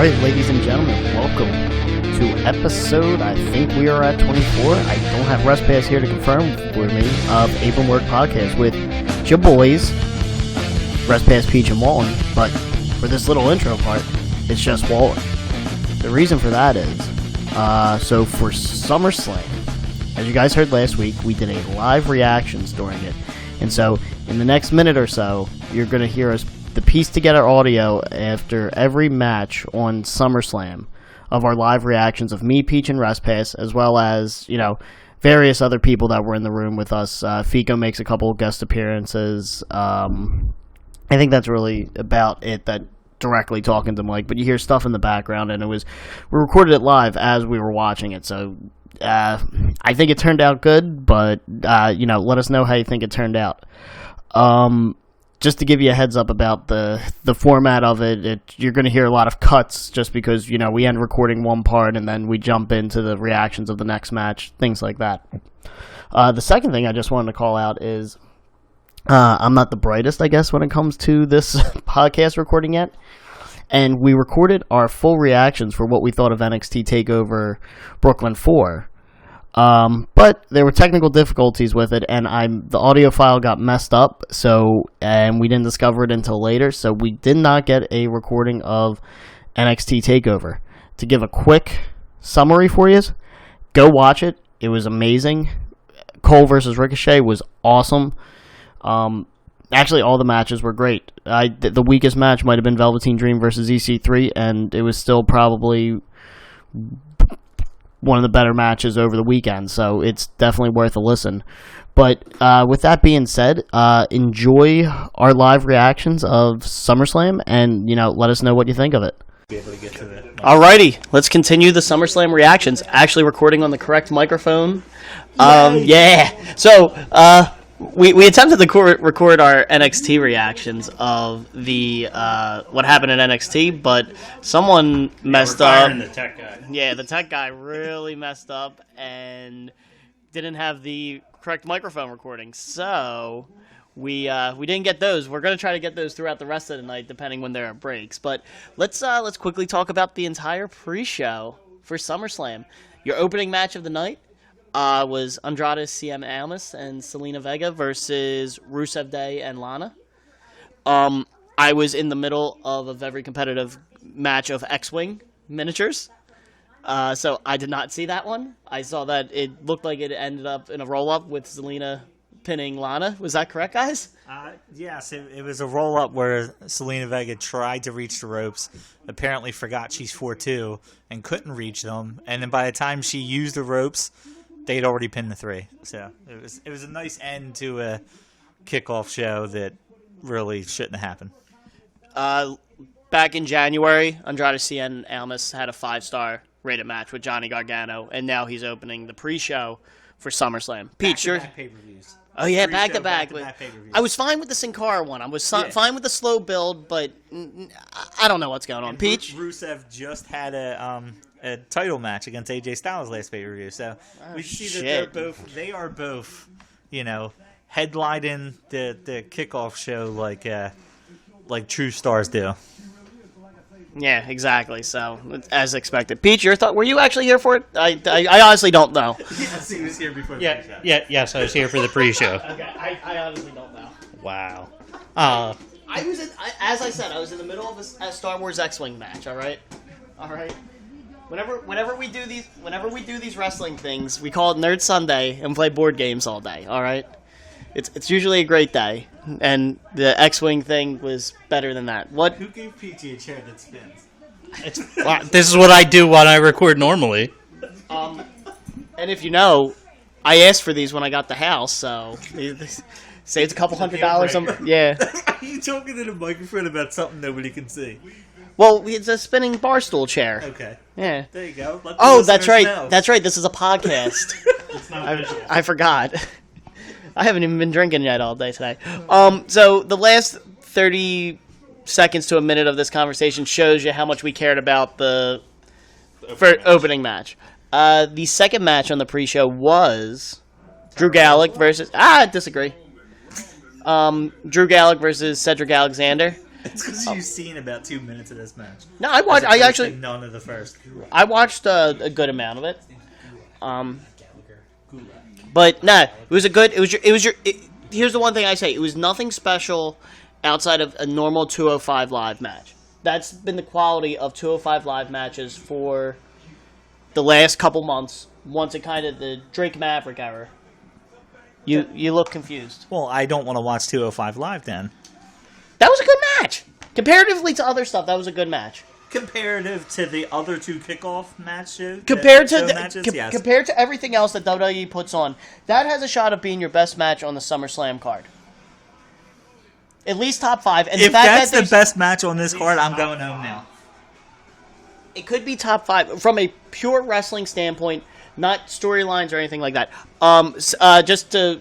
Alright, ladies and gentlemen, welcome to episode, I think we are at 24. I don't have RestPass here to confirm for me, of Abram Work Podcast with your boys, RestPass, Peach, and Walton. But for this little intro part, it's just Walton. The reason for that is, so for SummerSlam, as you guys heard last week, we did a live reactions during it. And so, in the next minute or so, you're going to hear us the piece together audio after every match on SummerSlam of our live reactions of me, Peach, and RestPass, as well as, various other people that were in the room with us. Fico makes a couple guest appearances. I think that's really about it, that directly talking to Mike, but you hear stuff in the background, and we recorded it live as we were watching it, so I think it turned out good, but, let us know how you think it turned out. Just to give you a heads up about the format of it, you're going to hear a lot of cuts just because, we end recording one part and then we jump into the reactions of the next match, things like that. The second thing I just wanted to call out is I'm not the brightest, I guess, when it comes to this podcast recording yet. And we recorded our full reactions for what we thought of NXT TakeOver Brooklyn 4. But there were technical difficulties with it, and the audio file got messed up, and we didn't discover it until later, so we did not get a recording of NXT TakeOver. To give a quick summary for you, go watch it. It was amazing. Cole versus Ricochet was awesome. Actually, all the matches were great. The weakest match might have been Velveteen Dream versus EC3, and it was still probably one of the better matches over the weekend, so it's definitely worth a listen. But with that being said, enjoy our live reactions of SummerSlam, and let us know what you think of it. Alrighty, let's continue the SummerSlam reactions. Actually recording on the correct microphone. Yeah. So we attempted to record our NXT reactions of the what happened in NXT, but someone messed up. The tech guy. Yeah, the tech guy really messed up and didn't have the correct microphone recording. So we didn't get those. We're gonna try to get those throughout the rest of the night, depending when there are breaks. But let's quickly talk about the entire pre-show for SummerSlam. Your opening match of the night was Andrade Cien Almas and Selena Vega versus Rusev Day and Lana. I was in the middle of a very competitive match of X-Wing miniatures, so I did not see that one. I saw that it looked like it ended up in a roll-up with Selena pinning Lana. Was that correct, guys? Yes, it was a roll-up where Selena Vega tried to reach the ropes, apparently forgot she's 4'2", and couldn't reach them, and then by the time she used the ropes, they'd already pinned the 3. So it was a nice end to a kickoff show that really shouldn't have happened. Back in January, Andrade Cien Almas had a 5-star rated match with Johnny Gargano, and now he's opening the pre-show for SummerSlam. Peach, you're... pay-per-views. Oh, yeah, back-to-back. Pay-per-views. I was fine with the Sin Cara one. I was fine with the slow build, but I don't know what's going on. Peach? Rusev just had a title match against AJ Styles last pay-per-view, so we see that they are both, headlining the kickoff show like true stars do. Yeah, exactly. So, as expected. Peach, your thought? Were you actually here for it? I honestly don't know. Yes, he was here before. Yes, I was here for the pre-show. Okay, I honestly don't know. Wow. I was in the middle of a Star Wars X-Wing match. All right. Whenever we do these wrestling things, we call it Nerd Sunday and play board games all day. All right. It's usually a great day, and the X-Wing thing was better than that. What? Who gave Peachy a chair that spins? This is what I do when I record normally. And if you know, I asked for these when I got the house, so saved a couple $100. Yeah. Are you talking to the microphone about something nobody can see? Well, it's a spinning bar stool chair. Okay. Yeah. There you go. That's right. Know. That's right. This is a podcast. I forgot. I haven't even been drinking yet all day today. So the last 30 seconds to a minute of this conversation shows you how much we cared about the opening match. The second match on the pre-show was Drew Gallagher versus... I disagree. Drew Gallagher versus Cedric Alexander. It's because you've seen about 2 minutes of this match. No, I watched. I actually none of the first. I watched a good amount of it. But nah, it was a good. Here's the one thing I say: it was nothing special outside of a normal 205 Live match. That's been the quality of 205 Live matches for the last couple months. Once it kind of the Drake Maverick era. You look confused. Well, I don't want to watch 205 Live then. That was a good match. Comparatively to other stuff, that was a good match. Comparative to the other two kickoff matches? Compared to yes. compared to everything else that WWE puts on, that has a shot of being your best match on the SummerSlam card. At least top 5. And if that's the best match on this card, I'm going home now. It could be top 5 from a pure wrestling standpoint, not storylines or anything like that. Just to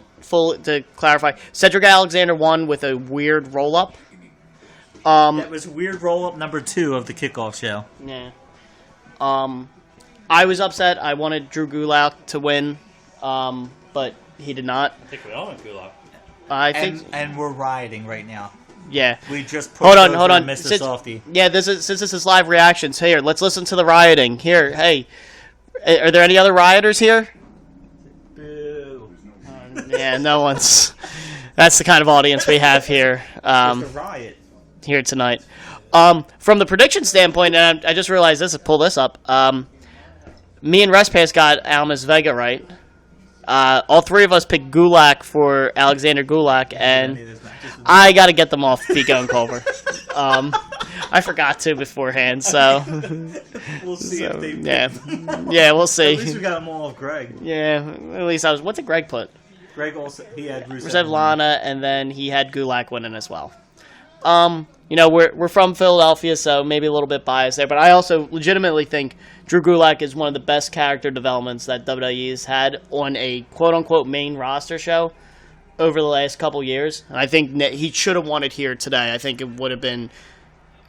clarify, Cedric Alexander won with a weird roll up. That was weird roll up number 2 of the kickoff show. Yeah. I was upset. I wanted Drew Gulak to win, but he did not. I think we all went Gulak. I think, and we're rioting right now. Yeah. We just hold on. Mr. Softy. Yeah, since this is live reactions. Here, let's listen to the rioting. Here, hey, are there any other rioters here? Boo. Yeah, no one's. That's the kind of audience we have here. It's a riot. Here tonight. From the prediction standpoint, and I just realized this. Pull this up. Me and Respace got Almas Vega right. All 3 of us picked Gulak for Alexander Gulak, and I got to get them off Fico and Culver. I forgot to beforehand, so we'll see if they. Yeah, we'll see. At least we got them all off Greg. Yeah, at least I was. What did Greg put? Greg also he had Rusev Lana, and then he had Gulak winning as well. We're from Philadelphia, so maybe a little bit biased there, but I also legitimately think Drew Gulak is one of the best character developments that WWE has had on a quote-unquote main roster show over the last couple years. And I think he should have won it here today. I think it would have been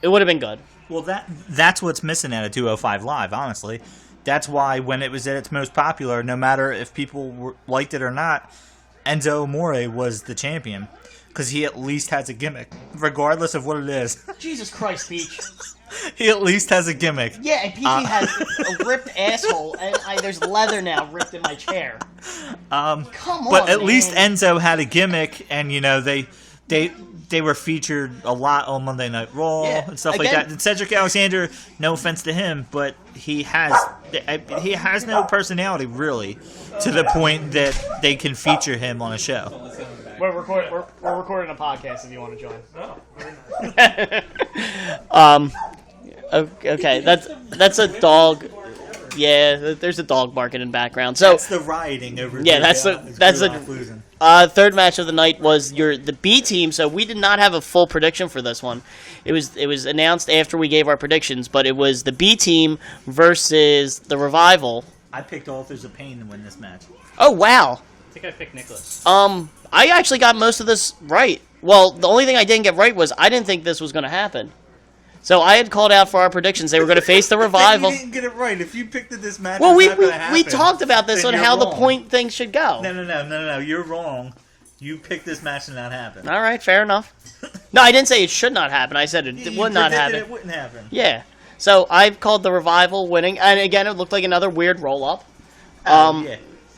good. Well, that's what's missing at a 205 Live, honestly. That's why when it was at its most popular, no matter if people liked it or not, Enzo Amore was the champion. Because he at least has a gimmick, regardless of what it is. Jesus Christ, Peach. He at least has a gimmick. Yeah, and Peachy has a ripped asshole, and there's leather now ripped in my chair. Come on, but at least Enzo had a gimmick, and they were featured a lot on Monday Night Raw and stuff like that. And Cedric Alexander, no offense to him, but he has no personality really, to the point that they can feature him on a show. We're recording a podcast if you want to join. Oh, okay, that's a dog. Yeah, there's a dog barking in the background. So that's the rioting over. Yeah, that's the third match of the night was the B team. So we did not have a full prediction for this one. It was announced after we gave our predictions, but it was the B team versus the Revival. I picked Authors of Pain to win this match. Oh wow! I think I picked Nicholas. I actually got most of this right. Well, the only thing I didn't get right was I didn't think this was going to happen. So I had called out for our predictions. They were going to face the Revival. You didn't get it right. If you picked this match, well, we talked about this on how the point thing should go. No. You're wrong. You picked this match to not happen. All right, fair enough. No, I didn't say it should not happen. I said it would not happen. It wouldn't happen. Yeah. So I called the Revival winning, and again, it looked like another weird roll up. Yeah.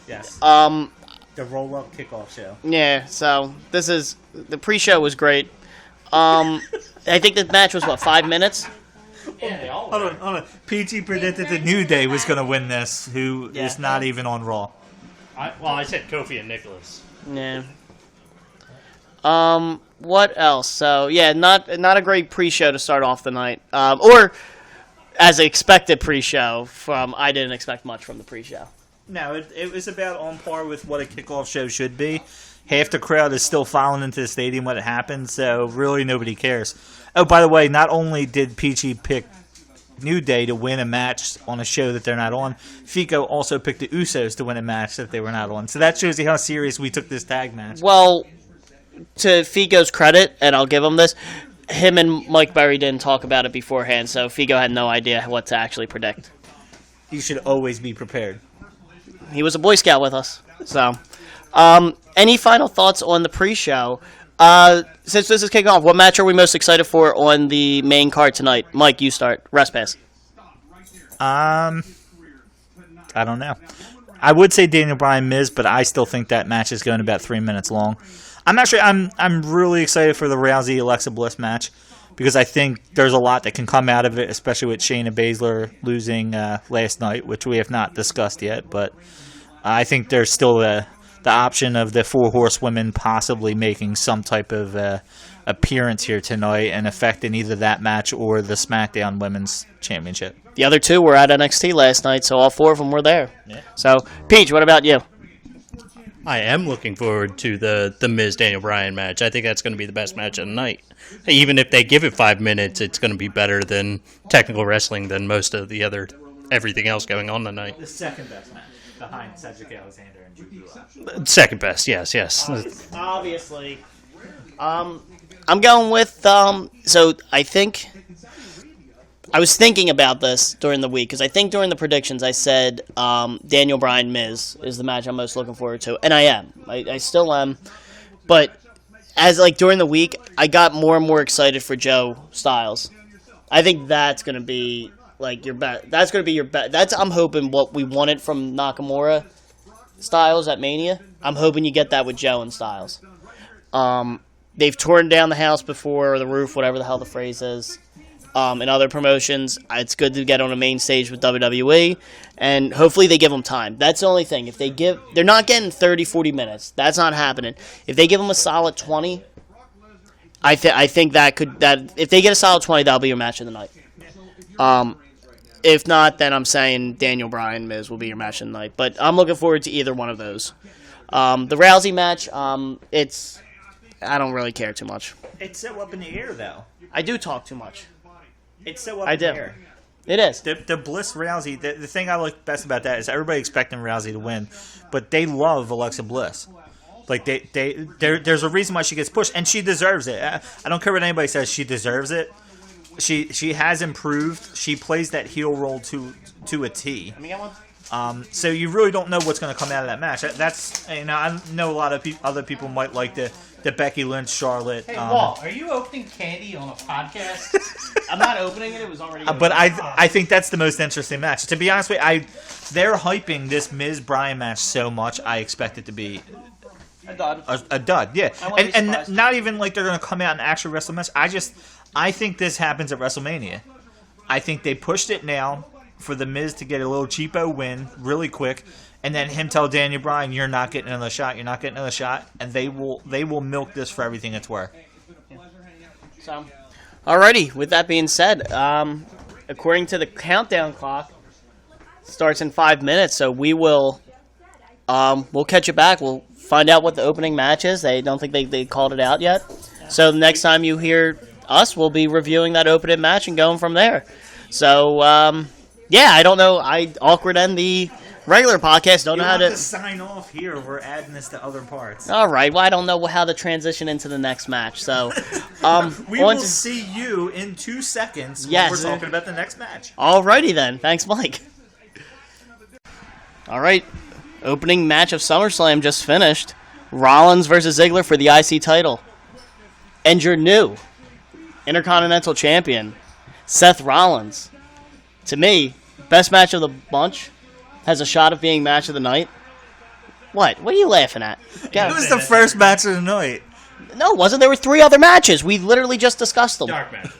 Yes. The roll-up kickoff show. Yeah, so the pre-show was great. I think the match was, 5 minutes? Yeah, they all Hold on. PG predicted the New Day was going to win this, who is not even on Raw. I said Kofi and Nicholas. Yeah. What else? So, yeah, not a great pre-show to start off the night. Or, as expected pre-show, I didn't expect much from the pre-show. No, it was about on par with what a kickoff show should be. Half the crowd is still filing into the stadium when it happens, so really nobody cares. Oh, by the way, not only did Peachy pick New Day to win a match on a show that they're not on, Fico also picked the Usos to win a match that they were not on. So that shows you how serious we took this tag match. Well, to Fico's credit, and I'll give him this, him and Mike Berry didn't talk about it beforehand, so Fico had no idea what to actually predict. You should always be prepared. He was a Boy Scout with us. So, any final thoughts on the pre-show? Since this is kicking off, what match are we most excited for on the main card tonight? Mike, you start. Rest pass. I don't know. I would say Daniel Bryan Miz, but I still think that match is going about 3 minutes long. I'm really excited for the Rousey Alexa Bliss match because I think there's a lot that can come out of it, especially with Shayna Baszler losing last night, which we have not discussed yet. But I think there's still the option of the Four Horsewomen possibly making some type of appearance here tonight and affecting either that match or the SmackDown Women's Championship. The other two were at NXT last night, so all four of them were there. Yeah. So, Peach, what about you? I am looking forward to the Miz Daniel Bryan match. I think that's going to be the best match of the night. Even if they give it 5 minutes, it's going to be better than technical wrestling than most of the other everything else going on tonight. The second best match behind Cedric Alexander and Drew Gulak. Second best, yes. Obviously. I'm going with, so I think, I was thinking about this during the week, because I think during the predictions I said Daniel Bryan Miz is the match I'm most looking forward to, and I am. I still am, but as during the week, I got more and more excited for Joe Styles. I think that's going to be your best. That's going to be your best. I'm hoping what we wanted from Nakamura Styles at Mania. I'm hoping you get that with Joe and Styles. They've torn down the house before, or the roof, whatever the hell the phrase is. In other promotions, it's good to get on a main stage with WWE, and hopefully they give them time. That's the only thing. If they're not getting 30, 40 minutes. That's not happening. If they give them a solid 20, I think if they get a solid 20, that'll be your match of the night. If not, then I'm saying Daniel Bryan Miz will be your match of the night. But I'm looking forward to either one of those. The Rousey match, I don't really care too much. It's so up in the air, though. I do talk too much. It's so up in the air. It is. The Bliss Rousey, the thing I like best about that is everybody expecting Rousey to win, but they love Alexa Bliss. There's a reason why she gets pushed, and she deserves it. I don't care what anybody says, she deserves it. She has improved. She plays that heel role to a T. Let me get one. So you really don't know what's going to come out of that match. I know a lot of other people might like the Becky Lynch, Charlotte. Hey, Walt, are you opening candy on a podcast? I'm not opening it. It was already. But I think that's the most interesting match. To be honest with you, they're hyping this Miz Bryan match so much. I expect it to be a dud. A dud, yeah. And not even like they're going to come out and actually wrestle a match. I think this happens at WrestleMania. I think they pushed it now for the Miz to get a little cheapo win really quick, and then him tell Daniel Bryan, "You're not getting another shot. You're not getting another shot," and they will milk this for everything it's worth. So, alrighty. With that being said, according to the countdown clock, starts in 5 minutes. So we will, we'll catch you back. We'll find out what the opening match is. They don't think they called it out yet. So the next time you hear us, we'll be reviewing that opening match and going from there. So, yeah, I don't know. Awkward end the regular podcast. Don't know how to sign off here. We're adding this to other parts. All right. Well, I don't know how to transition into the next match. So, we will see you in 2 seconds when we're talking about the next match. All righty then. Thanks, Mike. All right. Opening match of SummerSlam just finished. Rollins versus Ziggler for the IC title. And your new Intercontinental Champion, Seth Rollins. To me, best match of the bunch. Has a shot of being match of the night. What? What are you laughing at? It was the first match of the night. No, it wasn't. There were 3 other matches. We literally just discussed them. Dark matches.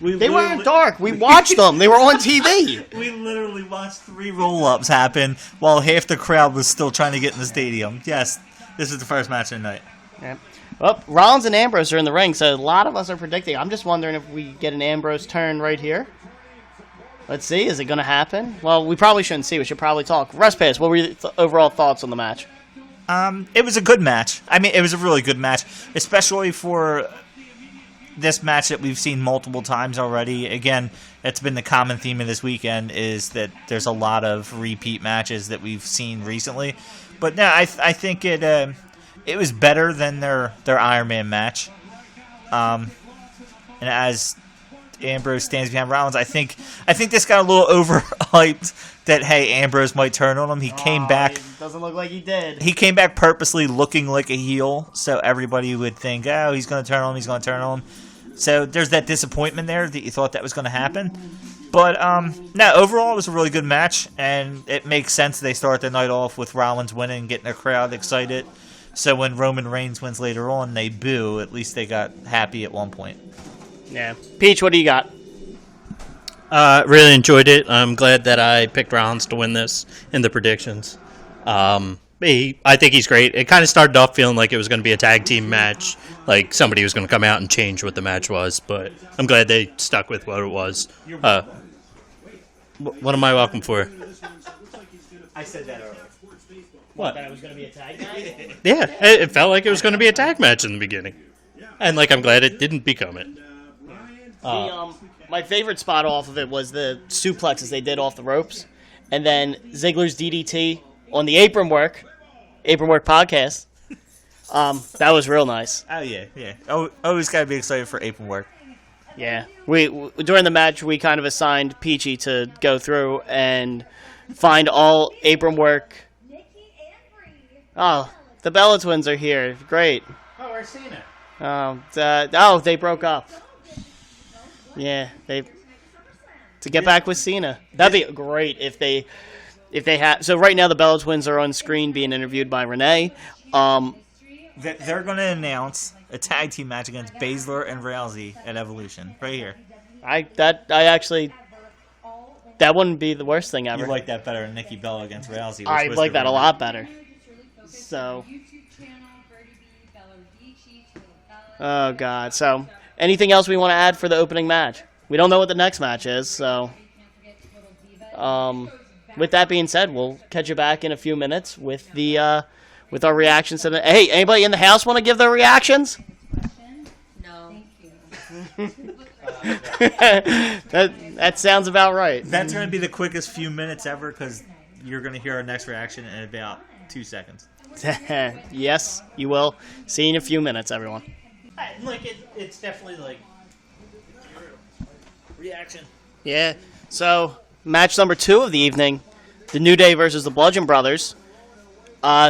They weren't dark. We watched them. They were on TV. We literally watched 3 roll-ups happen while half the crowd was still trying to get in the stadium. Yes, this is the first match of the night. Yeah. Well, Rollins and Ambrose are in the ring, so a lot of us are predicting. I'm just wondering if we get an Ambrose turn right here. Let's see. Is it going to happen? Well, we probably shouldn't see. We should probably talk. Rest pass, what were your overall thoughts on the match? It was a good match. I mean, it was a really good match, especially for this match that we've seen multiple times already. Again, it's been the common theme of this weekend is that there's a lot of repeat matches that we've seen recently. But no, I think it was better than their Iron Man match. And as Ambrose stands behind Rollins. I think this got a little overhyped that, hey, Ambrose might turn on him. He came back. It doesn't look like he did. He came back purposely looking like a heel, so everybody would think, oh, he's going to turn on him. So there's that disappointment there that you thought that was going to happen. But, no, overall it was a really good match, and it makes sense they start the night off with Rollins winning and getting the crowd excited. So when Roman Reigns wins later on, they boo. At least they got happy at one point. Yeah. Peach, what do you got? Really enjoyed it. I'm glad that I picked Rollins to win this in the predictions. I think he's great. It kind of started off feeling like it was going to be a tag team match, like somebody was going to come out and change what the match was, but I'm glad they stuck with what it was. What am I welcome for? I said that earlier. What? That it was going to be a tag match? Yeah, it felt like it was going to be a tag match in the beginning. And, I'm glad it didn't become it. My favorite spot off of it was the suplexes they did off the ropes, and then Ziggler's DDT on the apron work podcast. That was real nice. Oh, yeah. Always got to be excited for apron work. Yeah. We during the match, we kind of assigned Peachy to go through and find all apron work. Oh, the Bella Twins are here. Great. Oh, where's Cena? They broke up. Yeah, to get back with Cena. That'd be great if they had. So right now the Bella Twins are on screen being interviewed by Renee. They're going to announce a tag team match against Baszler and Rousey at Evolution right here. That wouldn't be the worst thing ever. You like that better than Nikki Bella against Rousey? I like that a lot better. So. Oh God. So, anything else we want to add for the opening match? We don't know what the next match is, so. With that being said, we'll catch you back in a few minutes with our reactions to the. Hey, anybody in the house want to give their reactions? No. that sounds about right. That's going to be the quickest few minutes ever because you're going to hear our next reaction in about 2 seconds. Yes, you will. See you in a few minutes, everyone. It's definitely Reaction. Yeah. So, match number 2 of the evening, the New Day versus the Bludgeon Brothers.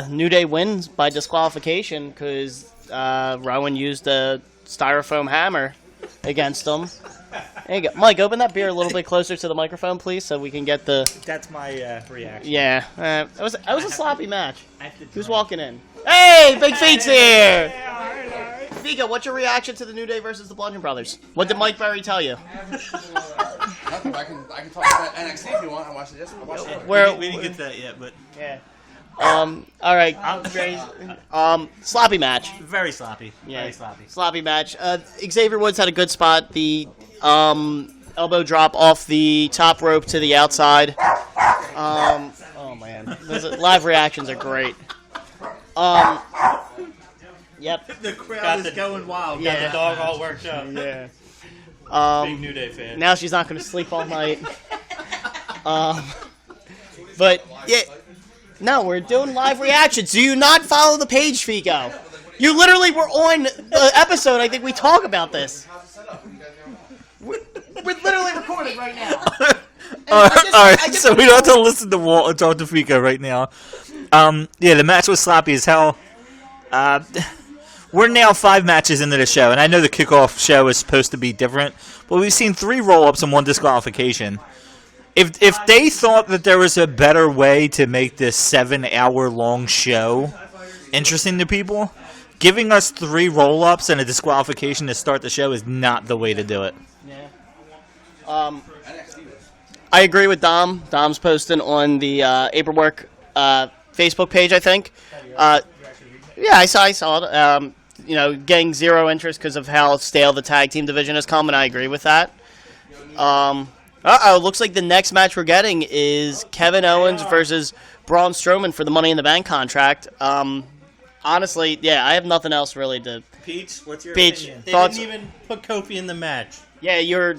New Day wins by disqualification because Rowan used a styrofoam hammer against them. There you go. Mike, open that beer a little bit closer to the microphone, please, so we can get the... That's my reaction. Yeah. That was a sloppy match. Who's walking in? Hey, Big Feet's here! Vika, what's your reaction to the New Day versus the Bludgeon Brothers? What did Mike Berry tell you? Nothing. I can talk about NXT if you want. I watched it yesterday. We didn't get to that yet, but... Yeah. All right. Sloppy match. Very sloppy. Yeah. Very sloppy. Sloppy match. Xavier Woods had a good spot. The elbow drop off the top rope to the outside. Oh man, live reactions are great. Yep. The crowd is going wild. Got the dog all worked up. Yeah. Big New Day fan. Now she's not going to sleep all night. But yeah. No, we're doing live reactions. Do you not follow the page, Fico? You literally were on the episode. I think we talk about this. We're literally recording right now. All right. So we don't have to listen to Walt and talk to Fico right now. Yeah, the match was sloppy as hell. We're now 5 matches into the show, and I know the kickoff show is supposed to be different, but we've seen 3 roll-ups and 1 disqualification. If they thought that there was a better way to make this 7-hour-long show interesting to people, giving us 3 roll-ups and a disqualification to start the show is not the way to do it. Yeah. I agree with Dom. Dom's posting on the Apron Work Facebook page, I think. Yeah, I saw it. Getting 0 interest because of how stale the tag team division has come, and I agree with that. Looks like the next match we're getting is Kevin Owens versus Braun Strowman for the Money in the Bank contract. Honestly, yeah, I have nothing else really to... Peach, what's your Peach, opinion? They thoughts? didn't even put Kofi in the match. Yeah, your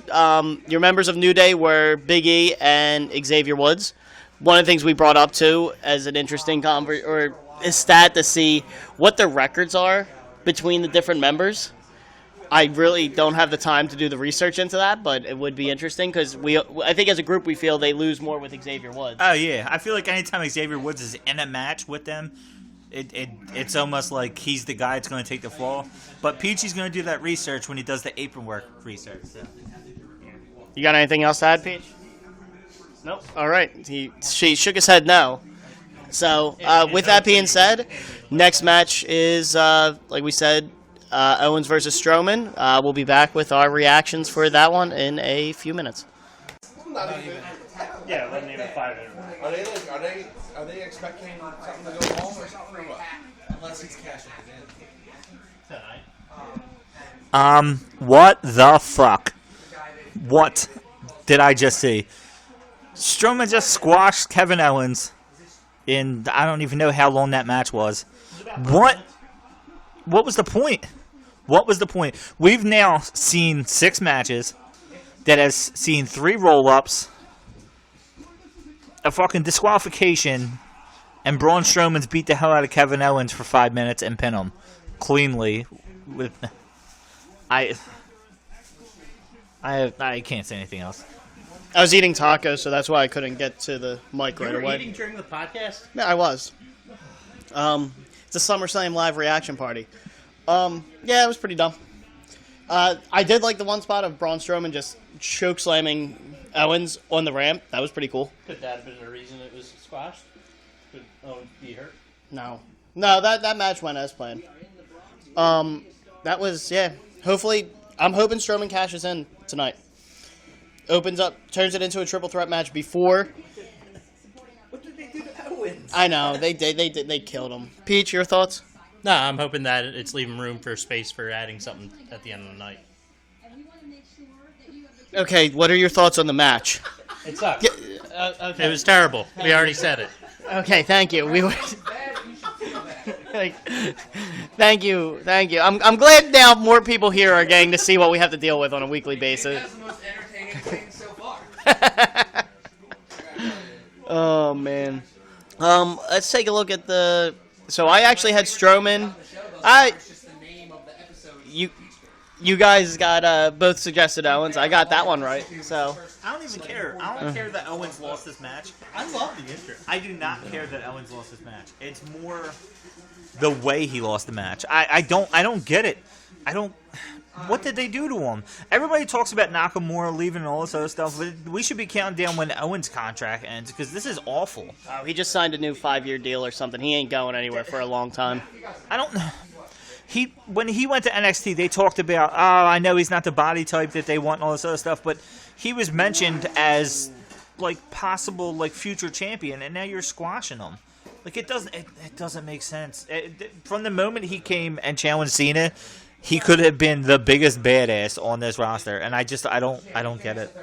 members of New Day were Big E and Xavier Woods. One of the things we brought up, too, as an interesting a stat to see what the records are between the different members. I really don't have the time to do the research into that, but it would be interesting because I think as a group we feel they lose more with Xavier Woods. Oh yeah, I feel like anytime Xavier Woods is in a match with them, it's almost like he's the guy that's going to take the fall. But Peachy's going to do that research when he does the apron work research. So. You got anything else to add, Peach? Nope. All right. She shook his head no. So with that being said, next match is like we said, Owens versus Strowman. We'll be back with our reactions for that one in a few minutes. Yeah, wasn't even 5 minutes. Are they expecting something to go wrong or something or what? Unless he's cashing it in. What the fuck? What did I just see? Strowman just squashed Kevin Owens in, I don't even know how long that match was. What was the point? What was the point? We've now seen 6 matches that has seen 3 roll-ups, a fucking disqualification, and Braun Strowman's beat the hell out of Kevin Owens for 5 minutes and pin him cleanly. I can't say anything else. I was eating tacos, so that's why I couldn't get to the mic right away. Eating during the podcast? Yeah, I was. It's a SummerSlam live reaction party. Yeah, it was pretty dumb. I did like the one spot of Braun Strowman just choke slamming Owens on the ramp. That was pretty cool. Could that have been the reason it was squashed? Could Owens be hurt? No, that match went as planned. That was, yeah. Hopefully, I'm hoping Strowman cashes in tonight. Turns it into a triple threat match before. What did they do to Owens? I know, they killed him. Peach, your thoughts? No, I'm hoping that it's leaving room for space for adding something at the end of the night. Okay, what are your thoughts on the match? It sucked. Okay. It was terrible. We already said it. Okay, thank you. Thank you. I'm glad now more people here are getting to see what we have to deal with on a weekly basis. That's the most entertaining thing so far. Oh man. Let's take a look at the. So I actually had Strowman. You guys got both suggested Owens. I got that one right. So I don't even care. I don't care that Owens lost this match. I love the interest. I do not care that Owens lost this match. It's more the way he lost the match. I don't get it. What did they do to him? Everybody talks about Nakamura leaving and all this other stuff, but we should be counting down when Owens' contract ends because this is awful. oh, he just signed a new 5-year deal or something. He ain't going anywhere for a long time. I don't know. When he went to NXT, they talked about, I know he's not the body type that they want and all this other stuff, but he was mentioned as like possible like future champion, and now you're squashing him. Like it doesn't make sense. From the moment he came and challenged Cena, he could have been the biggest badass on this roster, and I don't get it.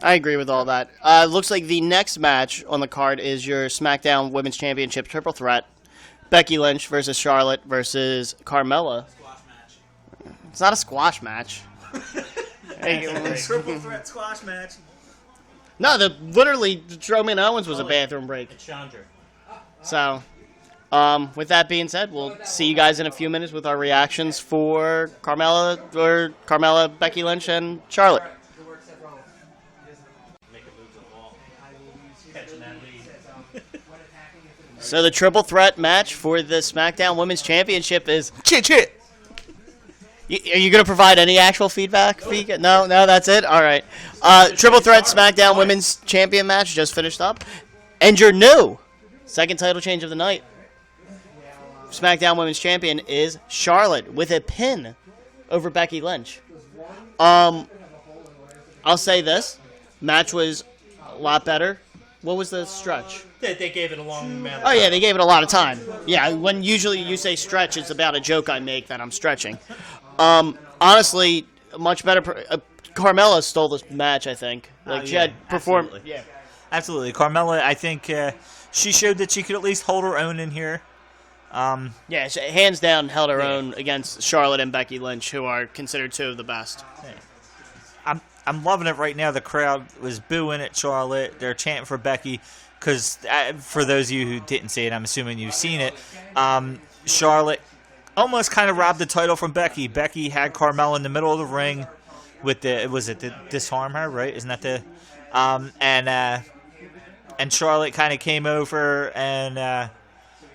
I agree with all that. Looks like the next match on the card is your SmackDown Women's Championship triple threat. Becky Lynch versus Charlotte versus Carmella. It's not a squash match. Triple threat squash match. No, literally Strowman Owens was a bathroom break. It's Chandra. So, with that being said, we'll see you guys in a few minutes with our reactions for Carmella, Becky Lynch, and Charlotte. So the triple threat match for the SmackDown Women's Championship is chit. Are you going to provide any actual feedback? No, that's it? All right. Triple threat SmackDown Women's Champion match just finished up. And your new second title change of the night. SmackDown Women's Champion is Charlotte with a pin over Becky Lynch. I'll say this. Match was a lot better. What was the stretch? They gave it a long amount of Oh, yeah, they gave it a lot of time. Yeah, when usually you say stretch, it's about a joke I make that I'm stretching. Honestly, much better. Carmella stole this match, I think. She had performed. Absolutely. Yeah, absolutely. Carmella, I think she showed that she could at least hold her own in here. Yeah, she hands down held her own against Charlotte and Becky Lynch, who are considered two of the best. I'm loving it right now. The crowd was booing at Charlotte. They're chanting for Becky because for those of you who didn't see it, I'm assuming you've seen it. Charlotte almost kind of robbed the title from Becky. Becky had Carmella in the middle of the ring with the disarm her, right? Isn't that the and Charlotte kind of came over and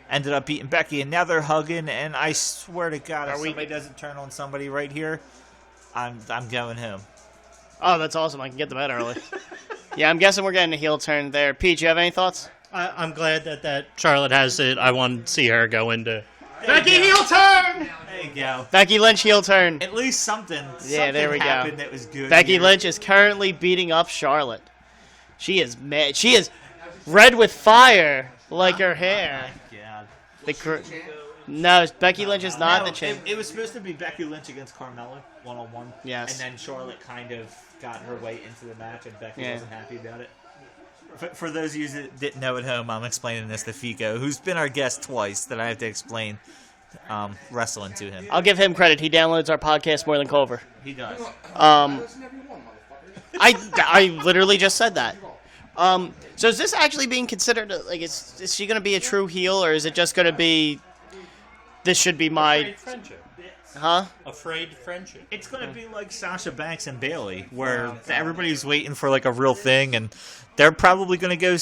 ended up beating Becky, and now they're hugging. And I swear to God, if somebody doesn't turn on somebody right here, I'm going home. Oh, that's awesome! I can get to bed early. Yeah, I'm guessing we're getting a heel turn there. Pete, you have any thoughts? I'm glad that Charlotte has it. I want to see her go into. Becky heel turn. There you go. Becky Lynch heel turn. At least something. Yeah, there we go. Happened that was good. Becky here. Lynch is currently beating up Charlotte. She is mad. She is red with fire like her hair. Oh my God. No, Becky Lynch is not No, the champ. It was supposed to be Becky Lynch against Carmella 1-on-1. Yes. And then Charlotte kind of got her way into the match, and Becky wasn't happy about it. For those of you that didn't know at home, I'm explaining this to Fico, who's been our guest twice, that I have to explain wrestling to him. I'll give him credit. He downloads our podcast more than Culver. He does. I literally just said that. So is this actually being considered, like, is she going to be a true heel, or is it just going to be, this should be my... Afraid friendship. Huh? Afraid friendship. It's going to be like Sasha Banks and Bayley, where everybody's waiting for like a real thing, and they're probably going to go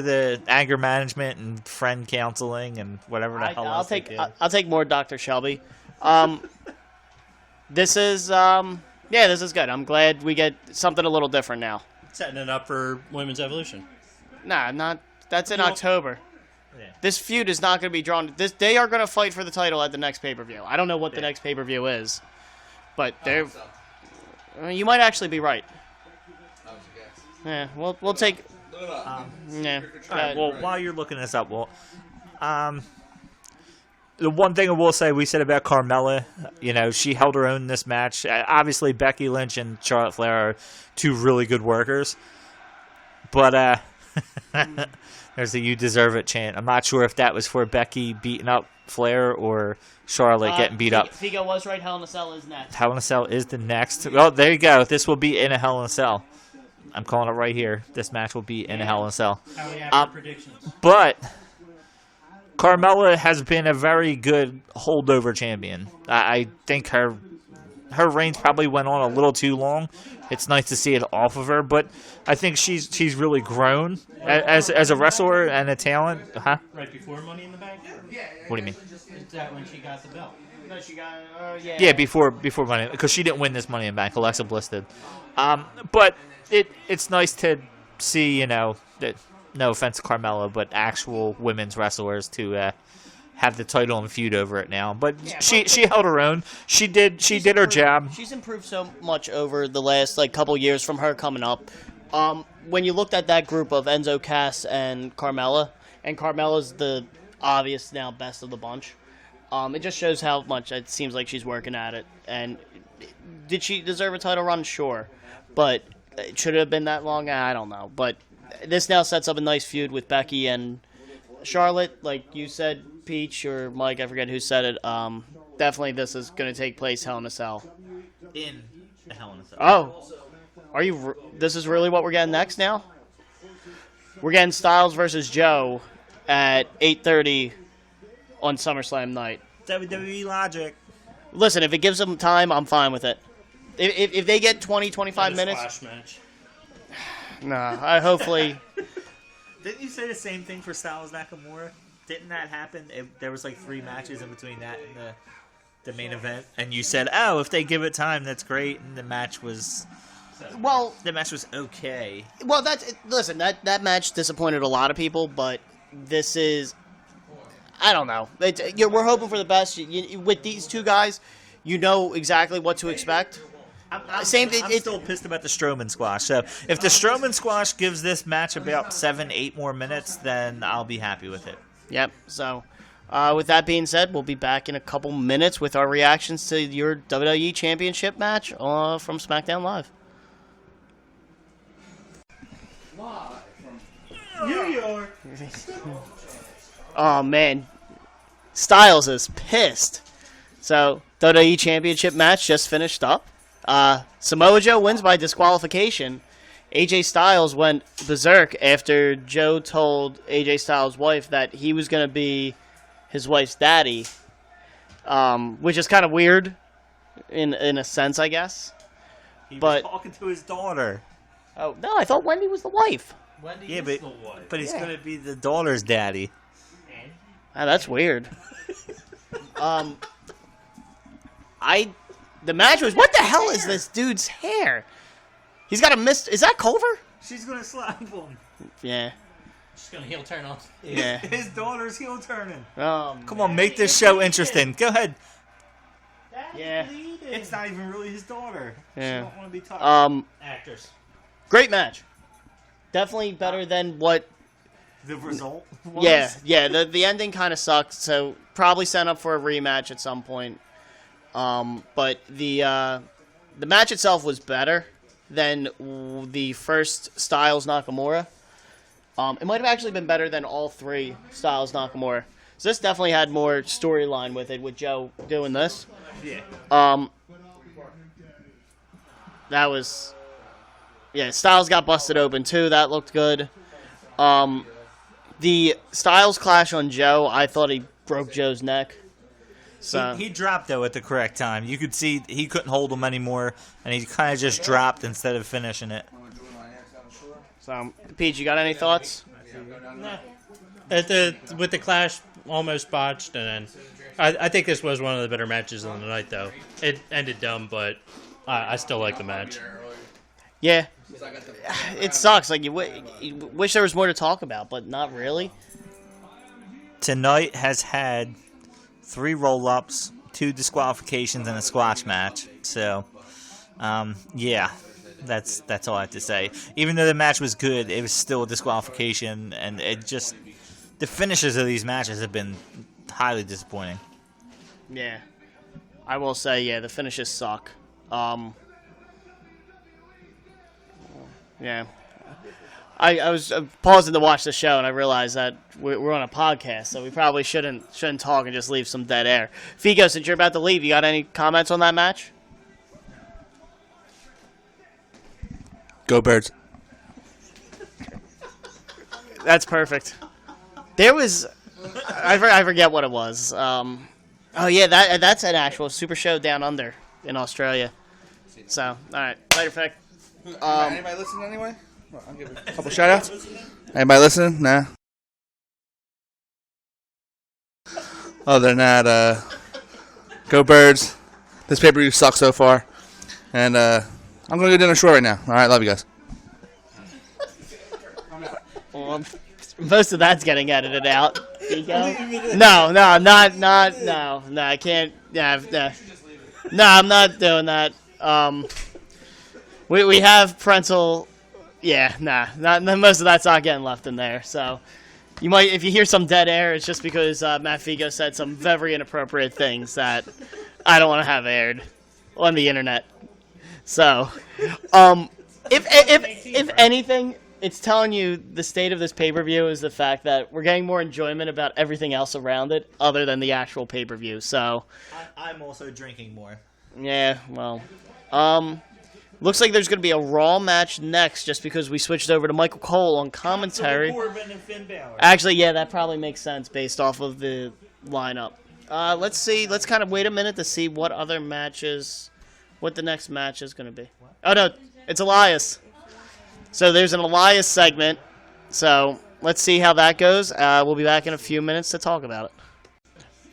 the anger management and friend counseling and whatever the hell else they do. I'll take more Dr. Shelby. This is this is good. I'm glad we get something a little different now. Setting it up for Women's Evolution. Nah, that's in October. Yeah. This feud is not going to be drawn. They are going to fight for the title at the next pay-per-view. I don't know what the next pay-per-view is, but you might actually be right. Yeah, we'll take. Yeah. All right, well, while you're looking this up, the one thing I will say, we said about Carmella, she held her own in this match. Obviously, Becky Lynch and Charlotte Flair are two really good workers, but there's a "you deserve it" chant. I'm not sure if that was for Becky beating up Flair or Charlotte getting beat up. Figo was right. Hell in a Cell is next. Hell in a Cell is the next. Well, there you go. This will be in a Hell in a Cell. I'm calling it right here. This match will be in a Hell in a Cell. How we have predictions. But Carmella has been a very good holdover champion. I think her reigns probably went on a little too long. It's nice to see it off of her, but I think she's really grown as a wrestler and a talent. Huh? Right before Money in the Bank? What do you mean? Is that when she got the belt? No, she got. Yeah. Yeah, before Money, because she didn't win this Money in the Bank. Alexa Bliss did. But it's nice to see, that, no offense to Carmella, but actual women's wrestlers to have the title and feud over it now. But she held her own. She did her job. She's improved so much over the last couple years from her coming up. When you looked at that group of Enzo, Cass, and Carmella's the obvious now best of the bunch. It just shows how much it seems like she's working at it. And did she deserve a title run? Sure. But should it have been that long? I don't know. But this now sets up a nice feud with Becky and Charlotte. Like you said, Peach or Mike, I forget who said it. Definitely this is going to take place Hell in a Cell. In the Hell in a Cell. Oh. This is really what we're getting next now? We're getting Styles versus Joe at 8:30 on SummerSlam night. WWE logic. Listen, if it gives them time, I'm fine with it. If they get 20, 25 minutes... Squash match. Nah, I hopefully... Didn't you say the same thing for Styles Nakamura? Didn't that happen? There was 3 matches in between that and the main event, and you said, "Oh, if they give it time, that's great." And the match was okay. Well, listen. That match disappointed a lot of people, but this is, I don't know. We're hoping for the best. With these two guys, you know exactly what to expect. I'm still pissed about the Strowman squash. So if the Strowman squash gives this match about 7-8 more minutes, then I'll be happy with it. Yep. So, with that being said, we'll be back in a couple minutes with our reactions to your WWE Championship match from SmackDown Live. New York. Oh man, Styles is pissed. So WWE Championship match just finished up. Samoa Joe wins by disqualification. AJ Styles went berserk after Joe told AJ Styles' wife that he was going to be his wife's daddy. which is kind of weird in a sense, I guess. He But- was talking to his daughter. Oh no, I thought Wendy was the wife. Yeah, but he's gonna be the daughter's daddy. Oh, that's weird. The match was, what the hell is this dude's hair? He's got a mist. Is that Culver? She's gonna slap him. Yeah. She's gonna heel turn on. Yeah. His daughter's heel turning. Um, Come on, make this show interesting. Go ahead. yeah. It's not even really his daughter. Yeah. She don't want to be touched. Actors. Great match. Definitely better than what. The result was? Yeah. The ending kind of sucked, so probably set up for a rematch at some point. But the match itself was better than the first Styles Nakamura. It might have actually been better than all three Styles Nakamura. So this definitely had more storyline with it, with Joe doing this. Yeah. That was, yeah. Styles got busted open too. That looked good. The Styles clash on Joe, I thought he broke Joe's neck. So He dropped, though, at the correct time. You could see he couldn't hold him anymore, and he kind of just dropped instead of finishing it. Pete, you got any thoughts? With the clash almost botched, and then I think this was one of the better matches of the night, though. It ended dumb, but I still like the match. Yeah. It sucks. Like you wish there was more to talk about, but not really. Tonight has had 3 roll-ups, 2 disqualifications, and a squash match. So, yeah, that's all I have to say. Even though the match was good, it was still a disqualification, and it just the finishes of these matches have been highly disappointing. Yeah. I will say, yeah, the finishes suck. Yeah. I was pausing to watch the show, and I realized that we're on a podcast, so we probably shouldn't talk and just leave some dead air. Figo, since you're about to leave, you got any comments on that match? Go Birds. That's perfect. There was, I forget what it was. Oh yeah, that's an actual Super Show Down Under in Australia. So, all right, later, Fick. Anybody listening anyway? Well, I'll give it a couple shout outs. Anybody listening? Nah. Other than that, go Birds. This pay-per-view sucks so far. And I'm going to go dinner short right now. All right, love you guys. Well, most of that's getting edited out. Figo? No, I can't. No, I'm not doing that. We have parental. Yeah, not most of that's not getting left in there. So you might, if you hear some dead air, it's just because Matt Figo said some very inappropriate things that I don't want to have aired on the internet. So, if anything, it's telling you the state of this pay-per-view is the fact that we're getting more enjoyment about everything else around it, other than the actual pay-per-view. So, I'm also drinking more. yeah, well, looks like there's going to be a Raw match next, just because we switched over to Michael Cole on commentary. Actually, yeah, that probably makes sense based off of the lineup. Let's see. Let's kind of wait a minute to see what other matches, what the next match is going to be. Oh no, it's Elias. So there's an Elias segment. So let's see how that goes. We'll be back in a few minutes to talk about it.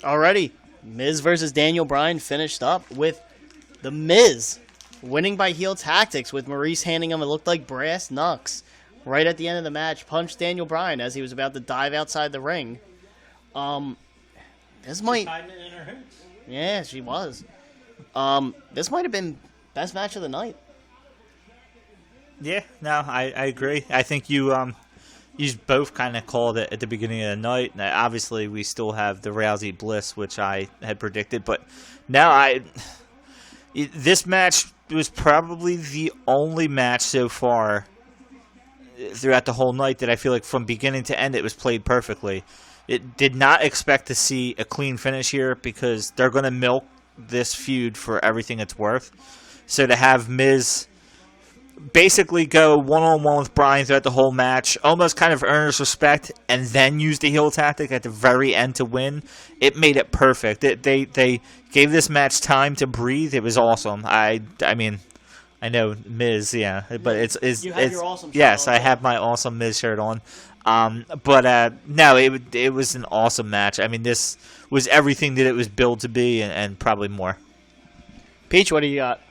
Alrighty, Miz versus Daniel Bryan finished up with the Miz winning by heel tactics, with Maurice handing him, it looked like, brass knucks right at the end of the match. Punched Daniel Bryan as he was about to dive outside the ring. This might, yeah, she was. This might have been best match of the night. Yeah, no, I agree. I think you both kind of called it at the beginning of the night. Now, obviously, we still have the Rousey Bliss, which I had predicted, but now this match was probably the only match so far throughout the whole night that I feel like from beginning to end it was played perfectly. It did not expect to see a clean finish here because they're going to milk this feud for everything it's worth. So to have Miz basically go one-on-one with Bryan throughout the whole match, almost kind of earn his respect, and then use the heel tactic at the very end to win, it made it perfect. They gave this match time to breathe. It was awesome. I mean, I know Miz, yeah, but it's You have your awesome shirt yes, on, I yeah. have my awesome Miz shirt on. But no, it was an awesome match. I mean, this was everything that it was billed to be, and probably more. Peach, what do you got?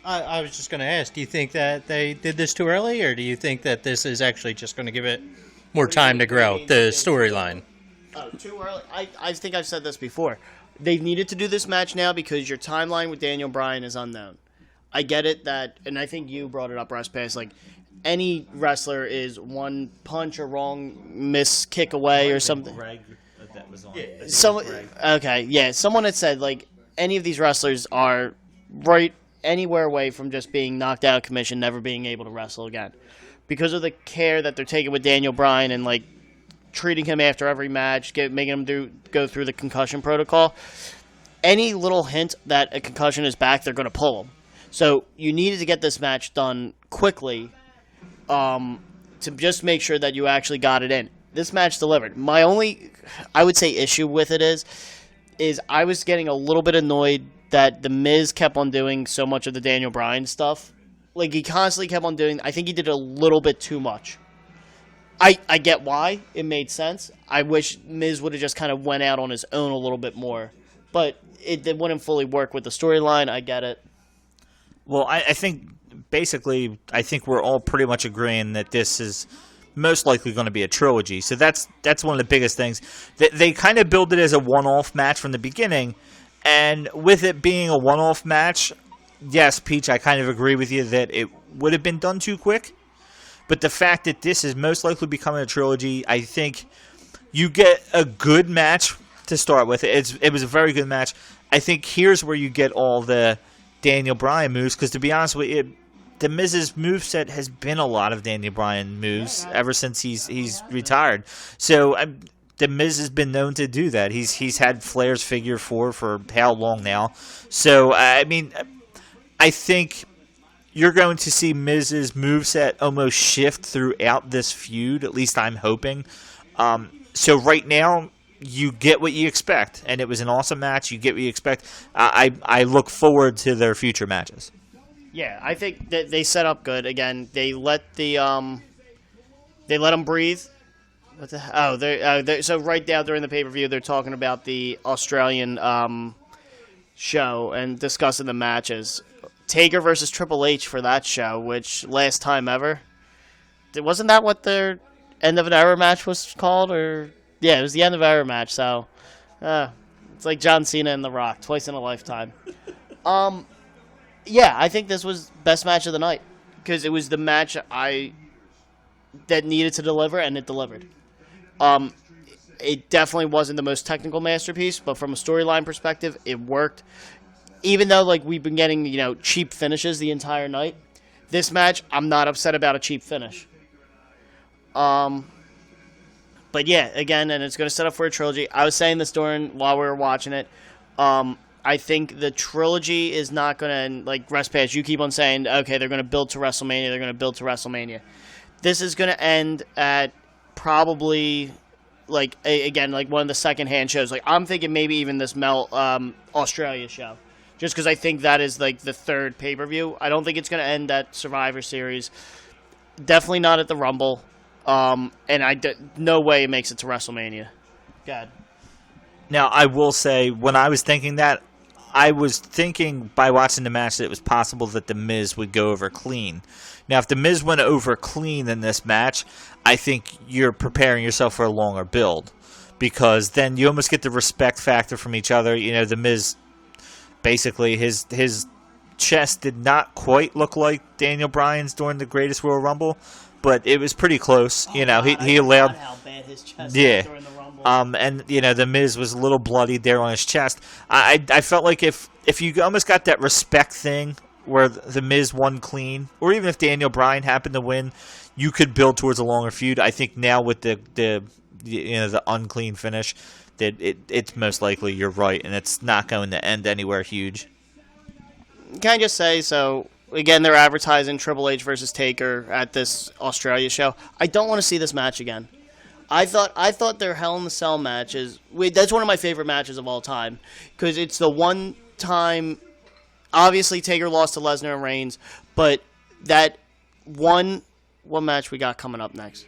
I was just going to ask, do you think that they did this too early, or do you think that this is actually just going to give it more time to grow, the storyline? Oh, too early? I think I've said this before. They needed to do this match now because your timeline with Daniel Bryan is unknown. I get it that, and I think you brought it up, Russ Pass, like, any wrestler is one punch or wrong miss kick away or something. Greg, that was on. Someone had said, like, any of these wrestlers are right anywhere away from just being knocked out of commission, never being able to wrestle again. Because of the care that they're taking with Daniel Bryan and, like, treating him after every match, making him go through the concussion protocol, any little hint that a concussion is back, they're going to pull him. So you needed to get this match done quickly to just make sure that you actually got it in. This match delivered. My only, I would say, issue with it is I was getting a little bit annoyed that The Miz kept on doing so much of the Daniel Bryan stuff. Like, he constantly kept on doing, I think he did a little bit too much. I get why. It made sense. I wish Miz would have just kind of went out on his own a little bit more. But it wouldn't fully work with the storyline. I get it. Well, I think basically, we're all pretty much agreeing that this is most likely going to be a trilogy. So that's one of the biggest things. They kind of build it as a one-off match from the beginning, and with it being a one-off match, yes, Peach, I kind of agree with you that it would have been done too quick. But the fact that this is most likely becoming a trilogy, I think you get a good match to start with. It was a very good match. I think here's where you get all the Daniel Bryan moves, because to be honest with you, the Miz's moveset has been a lot of Daniel Bryan moves ever since he's retired. So the Miz has been known to do that. He's had Flair's figure four for how long now? So I mean, I think you're going to see Miz's moveset almost shift throughout this feud. At least I'm hoping. So right now, you get what you expect, and it was an awesome match. You get what you expect. I look forward to their future matches. Yeah, I think that they set up good. Again, they let them breathe. What the? Oh, so right now during the pay-per-view, they're talking about the Australian show and discussing the matches. Taker versus Triple H for that show, which last time ever. Wasn't that what their end of an era match was called? Or yeah, it was the end of era match. So it's like John Cena and The Rock, twice in a lifetime. Yeah, I think this was best match of the night because it was the match that needed to deliver, and it delivered. It definitely wasn't the most technical masterpiece, but from a storyline perspective, it worked. Even though like we've been getting cheap finishes the entire night, this match I'm not upset about a cheap finish. But yeah, again, and it's going to set up for a trilogy. I was saying this while we were watching it. I think the trilogy is not going to end, like Rest Pass, you keep on saying, okay, they're going to build to WrestleMania. This is going to end at probably, like, again, like one of the second-hand shows. Like, I'm thinking maybe even this Australia show. Just because I think that is, like, the third pay-per-view. I don't think it's going to end at Survivor Series. Definitely not at the Rumble. And no way it makes it to WrestleMania. God. Now, I will say, when I was thinking that, I was thinking by watching the match that it was possible that The Miz would go over clean. Now, if The Miz went over clean in this match, I think you're preparing yourself for a longer build. Because then you almost get the respect factor from each other. The Miz, basically, his chest did not quite look like Daniel Bryan's during the Greatest Royal Rumble, but it was pretty close. He allowed. How bad his chest Yeah. was during the Rumble. And The Miz was a little bloodied there on his chest. I felt like if you almost got that respect thing where The Miz won clean, or even if Daniel Bryan happened to win, you could build towards a longer feud. I think now with the unclean finish, that it's most likely you're right, and it's not going to end anywhere huge. Can I just say, so again, they're advertising Triple H versus Taker at this Australia show. I don't want to see this match again. I thought their Hell in the Cell matches. That's one of my favorite matches of all time because it's the one time. Obviously, Taker lost to Lesnar and Reigns, but that one match we got coming up next.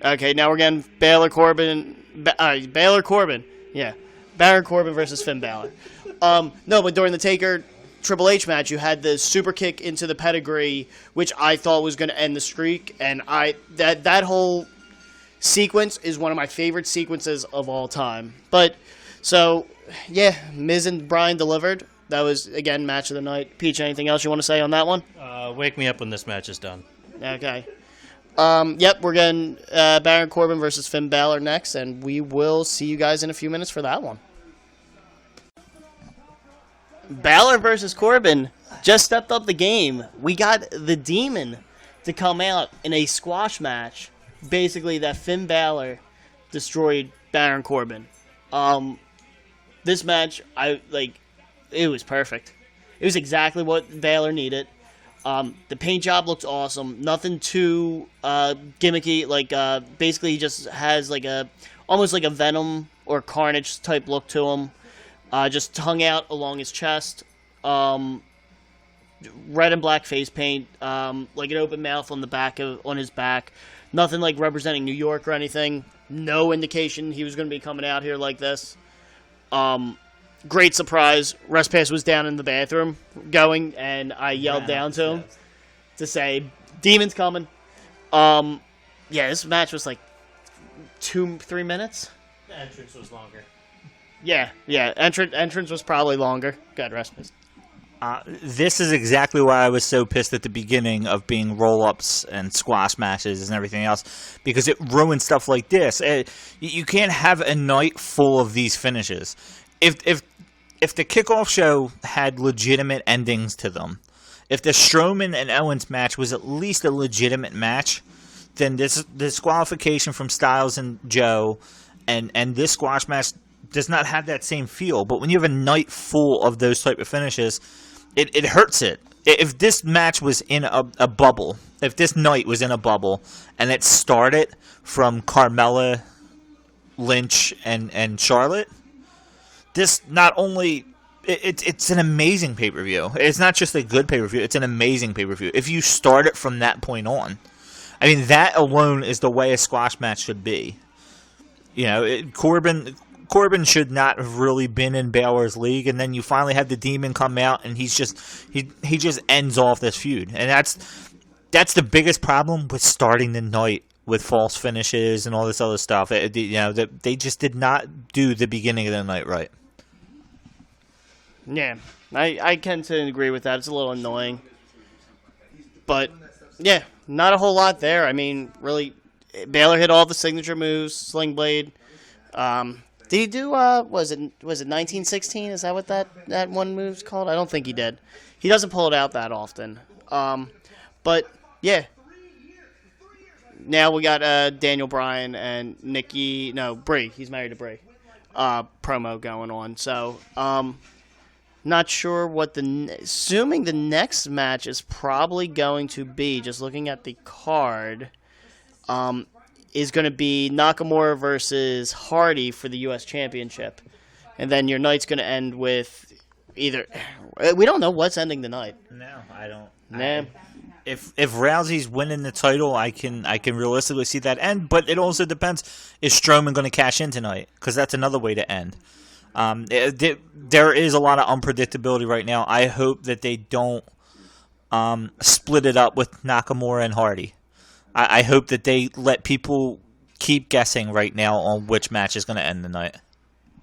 Okay, now we're getting Baron Corbin. Yeah, Baron Corbin versus Finn Balor. No, but during the Taker Triple H match, you had the super kick into the pedigree, which I thought was going to end the streak, and that whole sequence is one of my favorite sequences of all time. But so yeah, Miz and Bryan delivered. That was again match of the night. Peach, anything else you want to say on that one? Wake me up when this match is done. Okay. Yep, we're getting Baron Corbin versus Finn Balor next, and we will see you guys in a few minutes for that one. Balor versus Corbin just stepped up the game. We got the Demon to come out in a squash match, basically that Finn Balor destroyed Baron Corbin. This match, it was perfect. It was exactly what Balor needed. The paint job looks awesome. Nothing too gimmicky. Basically, he just has almost like a Venom or Carnage type look to him. Just hung out along his chest. Red and black face paint. Like an open mouth on the back on his back. Nothing like representing New York or anything. No indication he was going to be coming out here like this. Great surprise. Respass was down in the bathroom going, and I yelled down to him to say, Demon's coming. Yeah, this match was like 2-3 minutes. The entrance was longer. Yeah. Entrance was probably longer. God rest his. This is exactly why I was so pissed at the beginning of being roll-ups and squash matches and everything else, because it ruined stuff like this. You can't have a night full of these finishes. If the kickoff show had legitimate endings to them, if the Strowman and Owens match was at least a legitimate match, then this disqualification from Styles and Joe and this squash match does not have that same feel. But when you have a night full of those type of finishes, it hurts it. If this match was in a bubble, if this night was in a bubble, and it started from Carmella, Lynch, and Charlotte, this not only it's an amazing pay-per-view. It's not just a good pay-per-view. It's an amazing pay-per-view. If you start it from that point on, I mean, that alone is the way a squash match should be. You know, Corbin should not have really been in Balor's league, and then you finally have the Demon come out, and he just ends off this feud, and that's the biggest problem with starting the night with false finishes and all this other stuff. They just did not do the beginning of the night right. Yeah, I can agree with that. It's a little annoying, but yeah, not a whole lot there. I mean, really, Balor hit all the signature moves, Sling Blade. Did he do, was it 1916? Is that what that one move's called? I don't think he did. He doesn't pull it out that often. But, yeah. Now we got Daniel Bryan and Brie. He's married to Brie. Promo going on. So, not sure what assuming the next match is probably going to be, just looking at the card, is going to be Nakamura versus Hardy for the U.S. Championship. And then your night's going to end with either... We don't know what's ending the night. No, I don't. Nah. If Rousey's winning the title, I can realistically see that end. But it also depends, is Strowman going to cash in tonight? Because that's another way to end. There is a lot of unpredictability right now. I hope that they don't split it up with Nakamura and Hardy. I hope that they let people keep guessing right now on which match is going to end the night.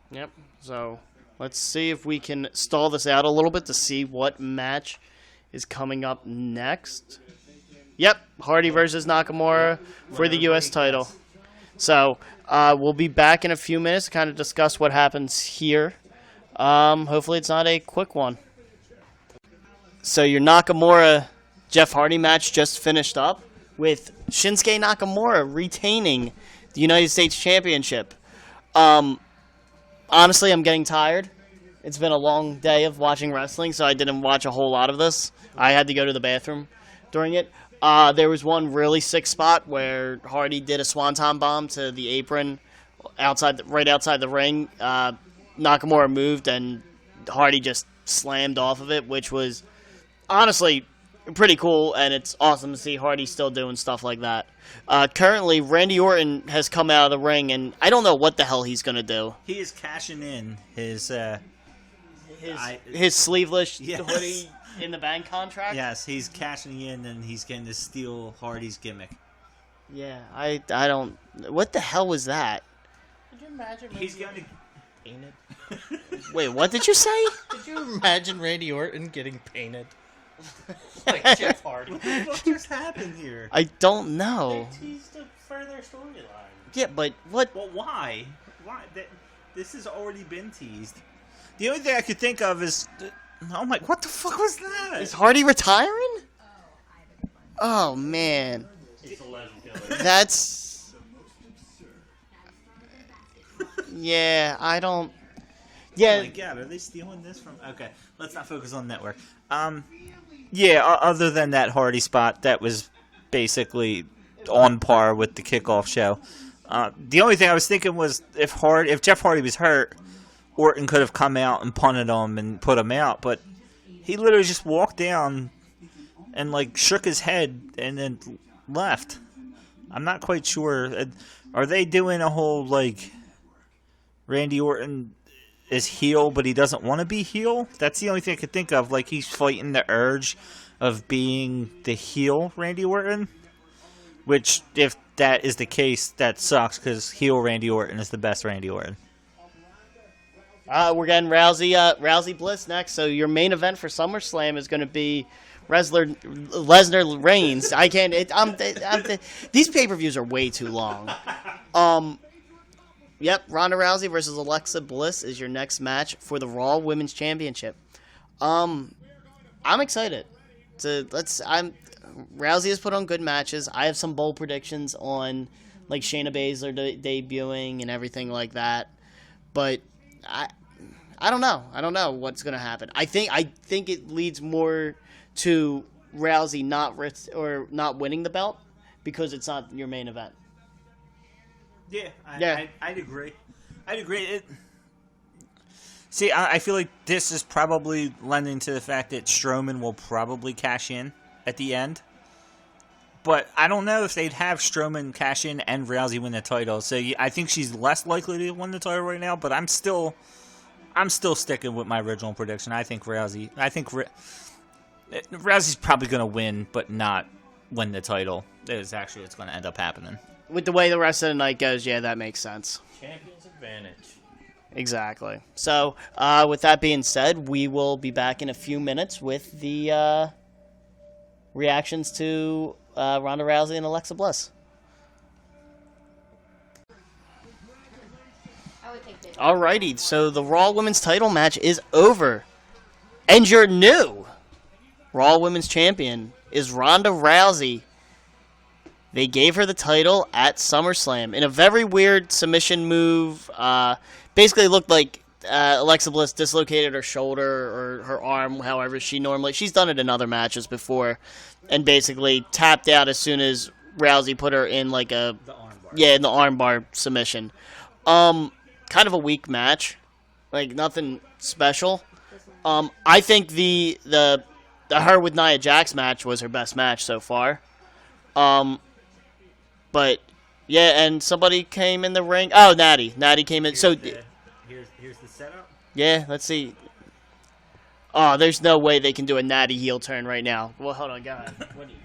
Yep. So let's see if we can stall this out a little bit to see what match is coming up next. Yep. Hardy versus Nakamura for the U.S. title. So we'll be back in a few minutes to kind of discuss what happens here. Hopefully it's not a quick one. So your Nakamura Jeff Hardy match just finished up, with Shinsuke Nakamura retaining the United States Championship. Honestly, I'm getting tired. It's been a long day of watching wrestling, so I didn't watch a whole lot of this. I had to go to the bathroom during it. There was one really sick spot where Hardy did a swanton bomb to the apron right outside the ring. Nakamura moved, and Hardy just slammed off of it, which was honestly pretty cool, and it's awesome to see Hardy still doing stuff like that. Currently, Randy Orton has come out of the ring, and I don't know what the hell he's going to do. He is cashing in his sleeveless Yes. hoodie in the bank contract. Yes, he's cashing in, and he's getting to steal Hardy's gimmick. Yeah, I don't. What the hell was that? Could you imagine? He's going to painted. Wait, what did you say? Could you imagine Randy Orton getting painted like Jeff Hardy? What just happened here? I don't know. He's the further storyline. Yeah, but what? Well, why? Why? This has already been teased. The only thing I could think of is, oh my, what the fuck was that? Is Hardy retiring? Oh man, He's a legend killer. that's. Yeah, I don't. Oh Yeah, my god, are they stealing this from? Okay, let's not focus on network. Yeah. Other than that Hardy spot, that was basically on par with the kickoff show. The only thing I was thinking was if Jeff Hardy was hurt, Orton could have come out and punted him and put him out, but he literally just walked down and like shook his head and then left. I'm not quite sure. Are they doing a whole like Randy Orton is heel, but he doesn't want to be heel? That's the only thing I could think of. Like he's fighting the urge of being the heel Randy Orton, which if that is the case, that sucks because heel Randy Orton is the best Randy Orton. we're getting Rousey Bliss next. So your main event for SummerSlam is going to be Lesnar Reigns. I can't. These pay-per-views are way too long. Yep, Ronda Rousey versus Alexa Bliss is your next match for the Raw Women's Championship. I'm excited. Rousey has put on good matches. I have some bold predictions on like Shayna Baszler debuting and everything like that. But I don't know. I don't know what's going to happen. I think it leads more to Rousey not winning the belt because it's not your main event. Yeah, Yeah. I'd agree. I'd agree. See, I feel like this is probably lending to the fact that Strowman will probably cash in at the end. But I don't know if they'd have Strowman cash in and Rousey win the title. So I think she's less likely to win the title right now. But I'm still sticking with my original prediction. I think Rousey's probably going to win, but not win the title. It's going to end up happening. With the way the rest of the night goes, yeah, that makes sense. Champion's advantage. Exactly. So, with that being said, we will be back in a few minutes with the reactions to Ronda Rousey and Alexa Bliss. I would take Big. Alrighty, so the Raw Women's title match is over. And your new Raw Women's Champion is Ronda Rousey. They gave her the title at SummerSlam in a very weird submission move. Basically looked like Alexa Bliss dislocated her shoulder or her arm, however she's done it in other matches before, and basically tapped out as soon as Rousey put her in like in the armbar submission. Kind of a weak match, like nothing special. I think the her with Nia Jax match was her best match so far. But yeah, and somebody came in the ring. Oh, Natty came in. Here's the setup. Yeah, let's see. Oh, there's no way they can do a Natty heel turn right now. Well, hold on, go ahead. What do you...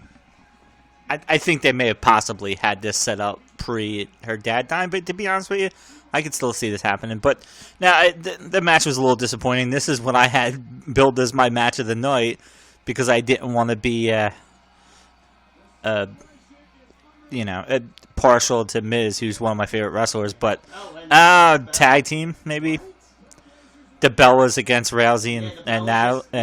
I think they may have possibly had this set up pre her dad dying, but to be honest with you, I could still see this happening. But now the match was a little disappointing. This is what I had billed as my match of the night because I didn't want to be partial to Miz, who's one of my favorite wrestlers. But tag team maybe. The Bellas against Rousey and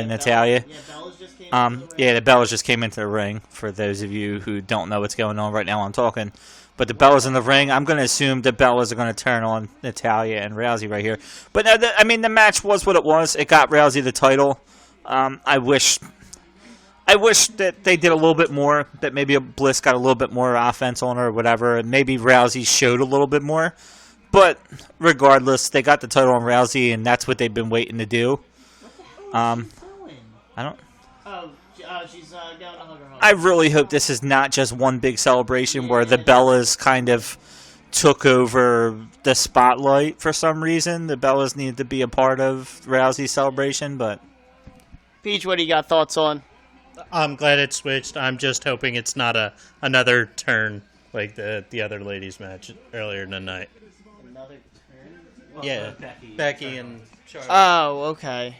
Natalya. Yeah, Bella's just came The Bellas just came into the ring. For those of you who don't know what's going on right now, I'm talking. But the Bellas in the ring, I'm going to assume the Bellas are going to turn on Natalya and Rousey right here. But no, the match was what it was. It got Rousey the title. I wish that they did a little bit more, that maybe Bliss got a little bit more offense on her or whatever, and maybe Rousey showed a little bit more. But regardless, they got the title on Rousey, and that's what they've been waiting to do. I don't... She's going to hug her home. I really hope this is not just one big celebration where the Bellas kind of took over the spotlight for some reason. The Bellas needed to be a part of Rousey's celebration, but... Peach, what do you got thoughts on? I'm glad it switched. I'm just hoping it's not another turn like the other ladies' match earlier in the night. Another turn? Yeah, Becky and Charlotte. Oh, okay.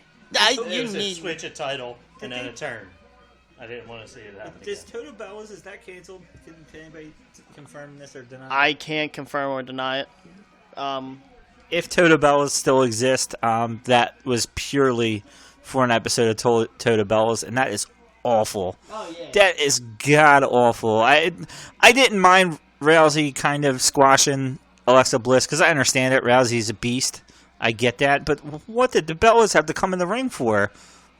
You need switch a title and then a turn. I didn't want to see it happen. Is Total Bellas, is that canceled? Can anybody confirm this or deny it? I can't confirm or deny it. If Total Bellas still exist, that was purely for an episode of Total Bellas, and that is awful. Oh, yeah. That is god awful. I didn't mind Rousey kind of squashing Alexa Bliss because I understand it. Rousey's a beast. I get that, but what did the Bellas have to come in the ring for?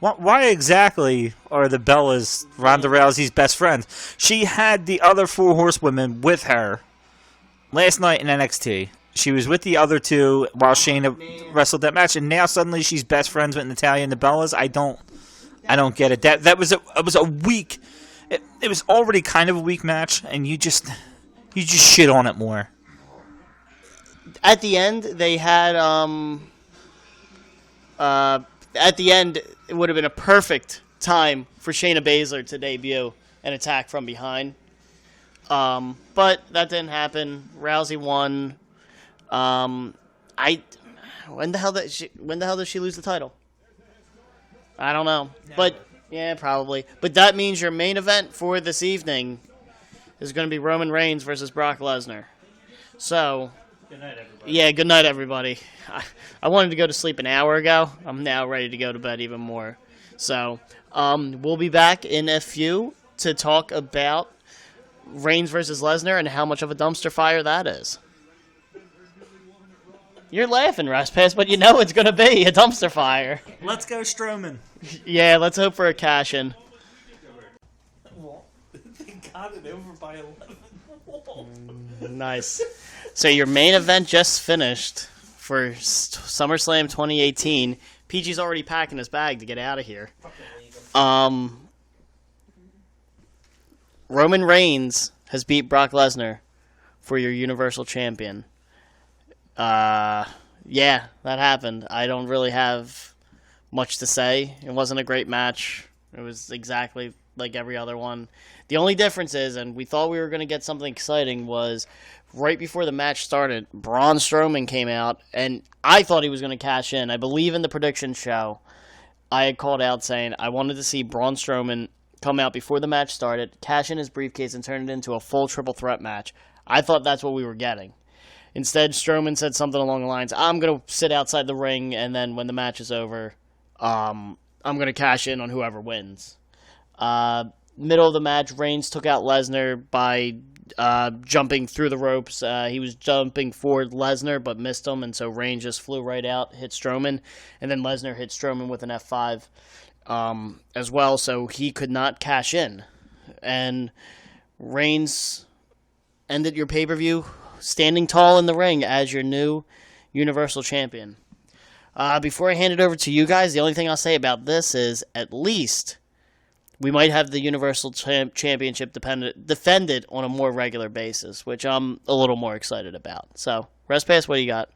Why exactly are the Bellas Ronda Rousey's best friends? She had the other 4 horsewomen with her last night in NXT. She was with the other 2 while Shayna wrestled that match, and now suddenly she's best friends with Natalya and the Bellas. I don't get it. That was a weak. It was already kind of a weak match, and you just shit on it more. At the end, they had at the end, it would have been a perfect time for Shayna Baszler to debut and attack from behind. But that didn't happen. Rousey won. When the hell does she lose the title? I don't know. Never. But yeah, probably. But that means your main event for this evening is going to be Roman Reigns versus Brock Lesnar. So, Good night, everybody. yeah, good night, everybody. I wanted to go to sleep an hour ago. I'm now ready to go to bed even more. So, we'll be back in a few to talk about Reigns versus Lesnar and how much of a dumpster fire that is. You're laughing, Raspass, but you know it's going to be a dumpster fire. Let's go Strowman. Yeah, let's hope for a cash-in. They got it over by 11. Nice. So your main event just finished for SummerSlam 2018. PG's already packing his bag to get out of here. Roman Reigns has beat Brock Lesnar for your Universal Champion. Yeah, that happened. I don't really have much to say. It wasn't a great match. It was exactly like every other one. The only difference is, and we thought we were going to get something exciting, was right before the match started, Braun Strowman came out, and I thought he was going to cash in. I believe in the prediction show, I had called out saying I wanted to see Braun Strowman come out before the match started, cash in his briefcase, and turn it into a full triple threat match. I thought that's what we were getting. Instead, Strowman said something along the lines, I'm going to sit outside the ring, and then when the match is over, I'm going to cash in on whoever wins. Middle of the match, Reigns took out Lesnar by jumping through the ropes. He was jumping for Lesnar, but missed him, and so Reigns just flew right out, hit Strowman, and then Lesnar hit Strowman with an F5 as well, so he could not cash in. And Reigns ended your pay-per-view standing tall in the ring as your new Universal Champion. Before I hand it over to you guys, the only thing I'll say about this is at least we might have the Universal Championship defended on a more regular basis, which I'm a little more excited about. So, Respass, what do you got?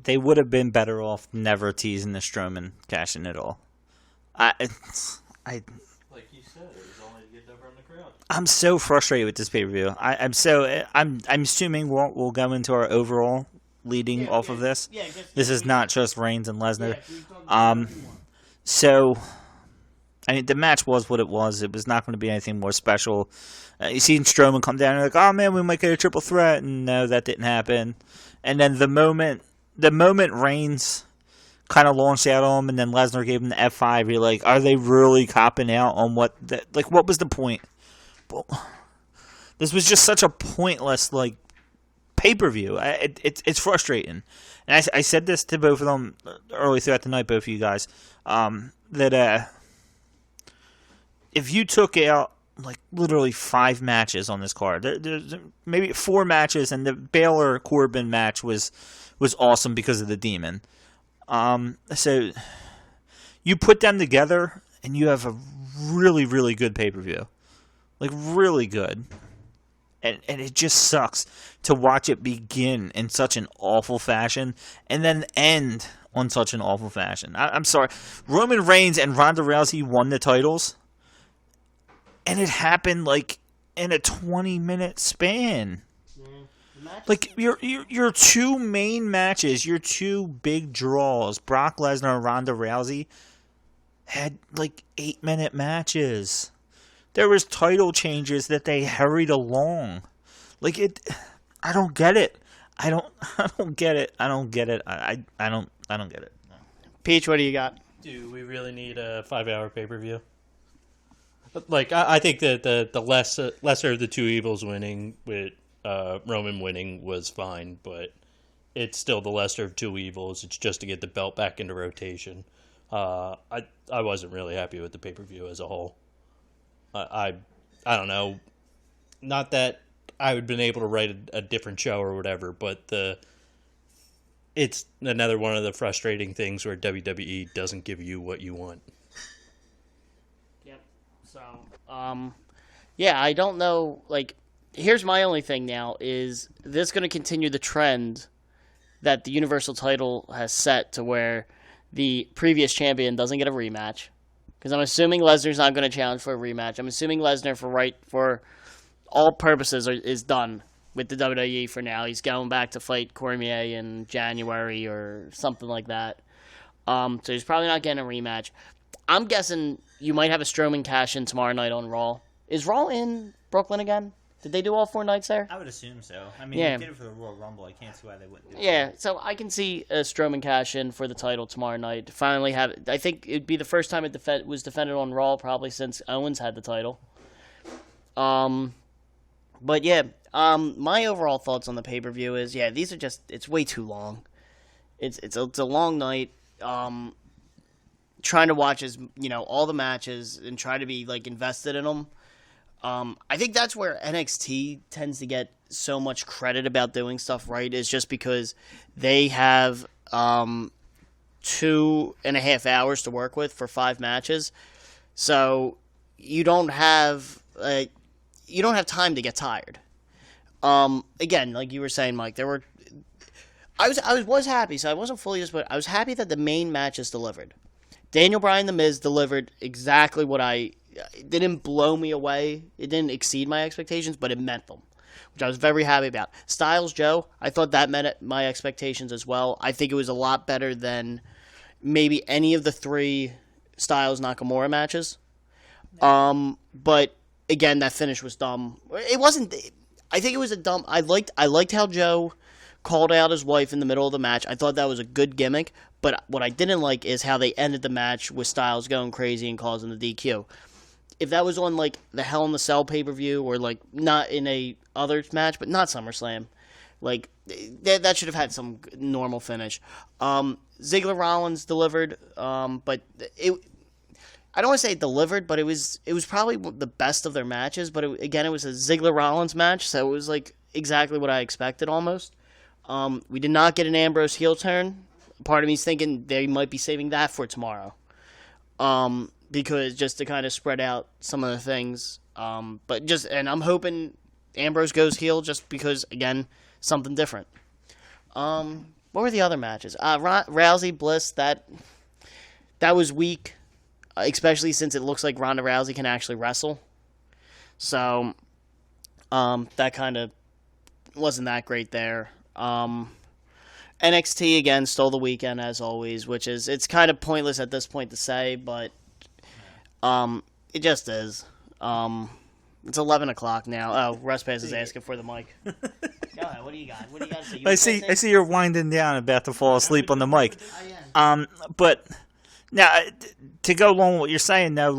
They would have been better off never teasing the Strowman cashing at all. Like you said, it was only to get over on the crowd. I'm so frustrated with this pay-per-view. I'm assuming we'll go into our overall leading off of this. This is not just Reigns and Lesnar. So, I mean, the match was what it was. It was not going to be anything more special. You see Strowman come down and like, oh man, we might get a triple threat, and no, that didn't happen. And then the moment Reigns kind of launched out on him, and then Lesnar gave him the F5, you're like, are they really copping out on what was the point? Well, This was just such a pointless pay-per-view. It's frustrating. And I said this to both of them early throughout the night, both of you guys, that if you took out literally 5 matches on this card, there's maybe 4 matches, and the Baylor Corbin match was awesome because of the Demon. So you put them together, and you have a really, really good pay-per-view. Really good. And it just sucks to watch it begin in such an awful fashion and then end on such an awful fashion. I'm sorry. Roman Reigns and Ronda Rousey won the titles, and it happened in a 20-minute span. Your 2 main matches, your 2 big draws, Brock Lesnar and Ronda Rousey, had 8-minute matches. There was title changes that they hurried along. I don't get it. I don't get it. I don't get it. I don't get it. Peach, what do you got? Do we really need a 5-hour pay-per-view? I think that the lesser of the 2 evils winning with Roman winning was fine, but it's still the lesser of 2 evils. It's just to get the belt back into rotation. I wasn't really happy with the pay-per-view as a whole. I don't know. Not that I would have been able to write a different show or whatever, but it's another one of the frustrating things where WWE doesn't give you what you want. Yep. So, yeah, I don't know. Here's my only thing now: is this going to continue the trend that the Universal title has set to where the previous champion doesn't get a rematch? Because I'm assuming Lesnar's not going to challenge for a rematch. I'm assuming Lesnar, for all purposes, is done with the WWE for now. He's going back to fight Cormier in January or something like that. So he's probably not getting a rematch. I'm guessing you might have a Strowman cash-in tomorrow night on Raw. Is Raw in Brooklyn again? Did they do all 4 nights there? I would assume so. I mean, Yeah. they did it for the Royal Rumble. I can't see why they wouldn't do it. Yeah, so I can see a Strowman cash-in for the title tomorrow night. Finally have it. I think it'd be the first time it was defended on Raw probably since Owens had the title. But yeah, my overall thoughts on the pay-per-view is, yeah, these are just, it's way too long. It's a long night. Trying to watch all the matches and try to be invested in them. I think that's where NXT tends to get so much credit about doing stuff right, is just because they have 2.5 hours to work with for 5 matches. So you don't have time to get tired. Again, like you were saying, Mike, I was happy, so I wasn't fully disappointed. I was happy that the main matches delivered. Daniel Bryan, The Miz delivered exactly what it didn't blow me away. It didn't exceed my expectations, but it met them, which I was very happy about. Styles Joe, I thought that met my expectations as well. I think it was a lot better than maybe any of the 3 Styles Nakamura matches. But again, that finish was dumb. It wasn't. I think it was a dumb. I liked how Joe called out his wife in the middle of the match. I thought that was a good gimmick. But what I didn't like is how they ended the match with Styles going crazy and causing the DQ. If that was on the Hell in the Cell pay-per-view or not in a other match, but not SummerSlam, that should have had some normal finish. Ziggler Rollins delivered, but I don't want to say it delivered, but it was probably the best of their matches. But it was a Ziggler Rollins match, so it was exactly what I expected almost. We did not get an Ambrose heel turn. Part of me is thinking they might be saving that for tomorrow. Because just to kind of spread out some of the things. And I'm hoping Ambrose goes heel just because, again, something different. What were the other matches? Rousey, Bliss, that was weak, especially since it looks like Ronda Rousey can actually wrestle. So, that kind of wasn't that great there. NXT again stole the weekend as always, which is, it's kind of pointless at this point to say, but it just is. It's 11 o'clock now. Oh, Russ Pass is asking for the mic. Go ahead. What do you got? What do you got to say? I see you're winding down, about to fall asleep on the mic. But now to go along with what you're saying, though,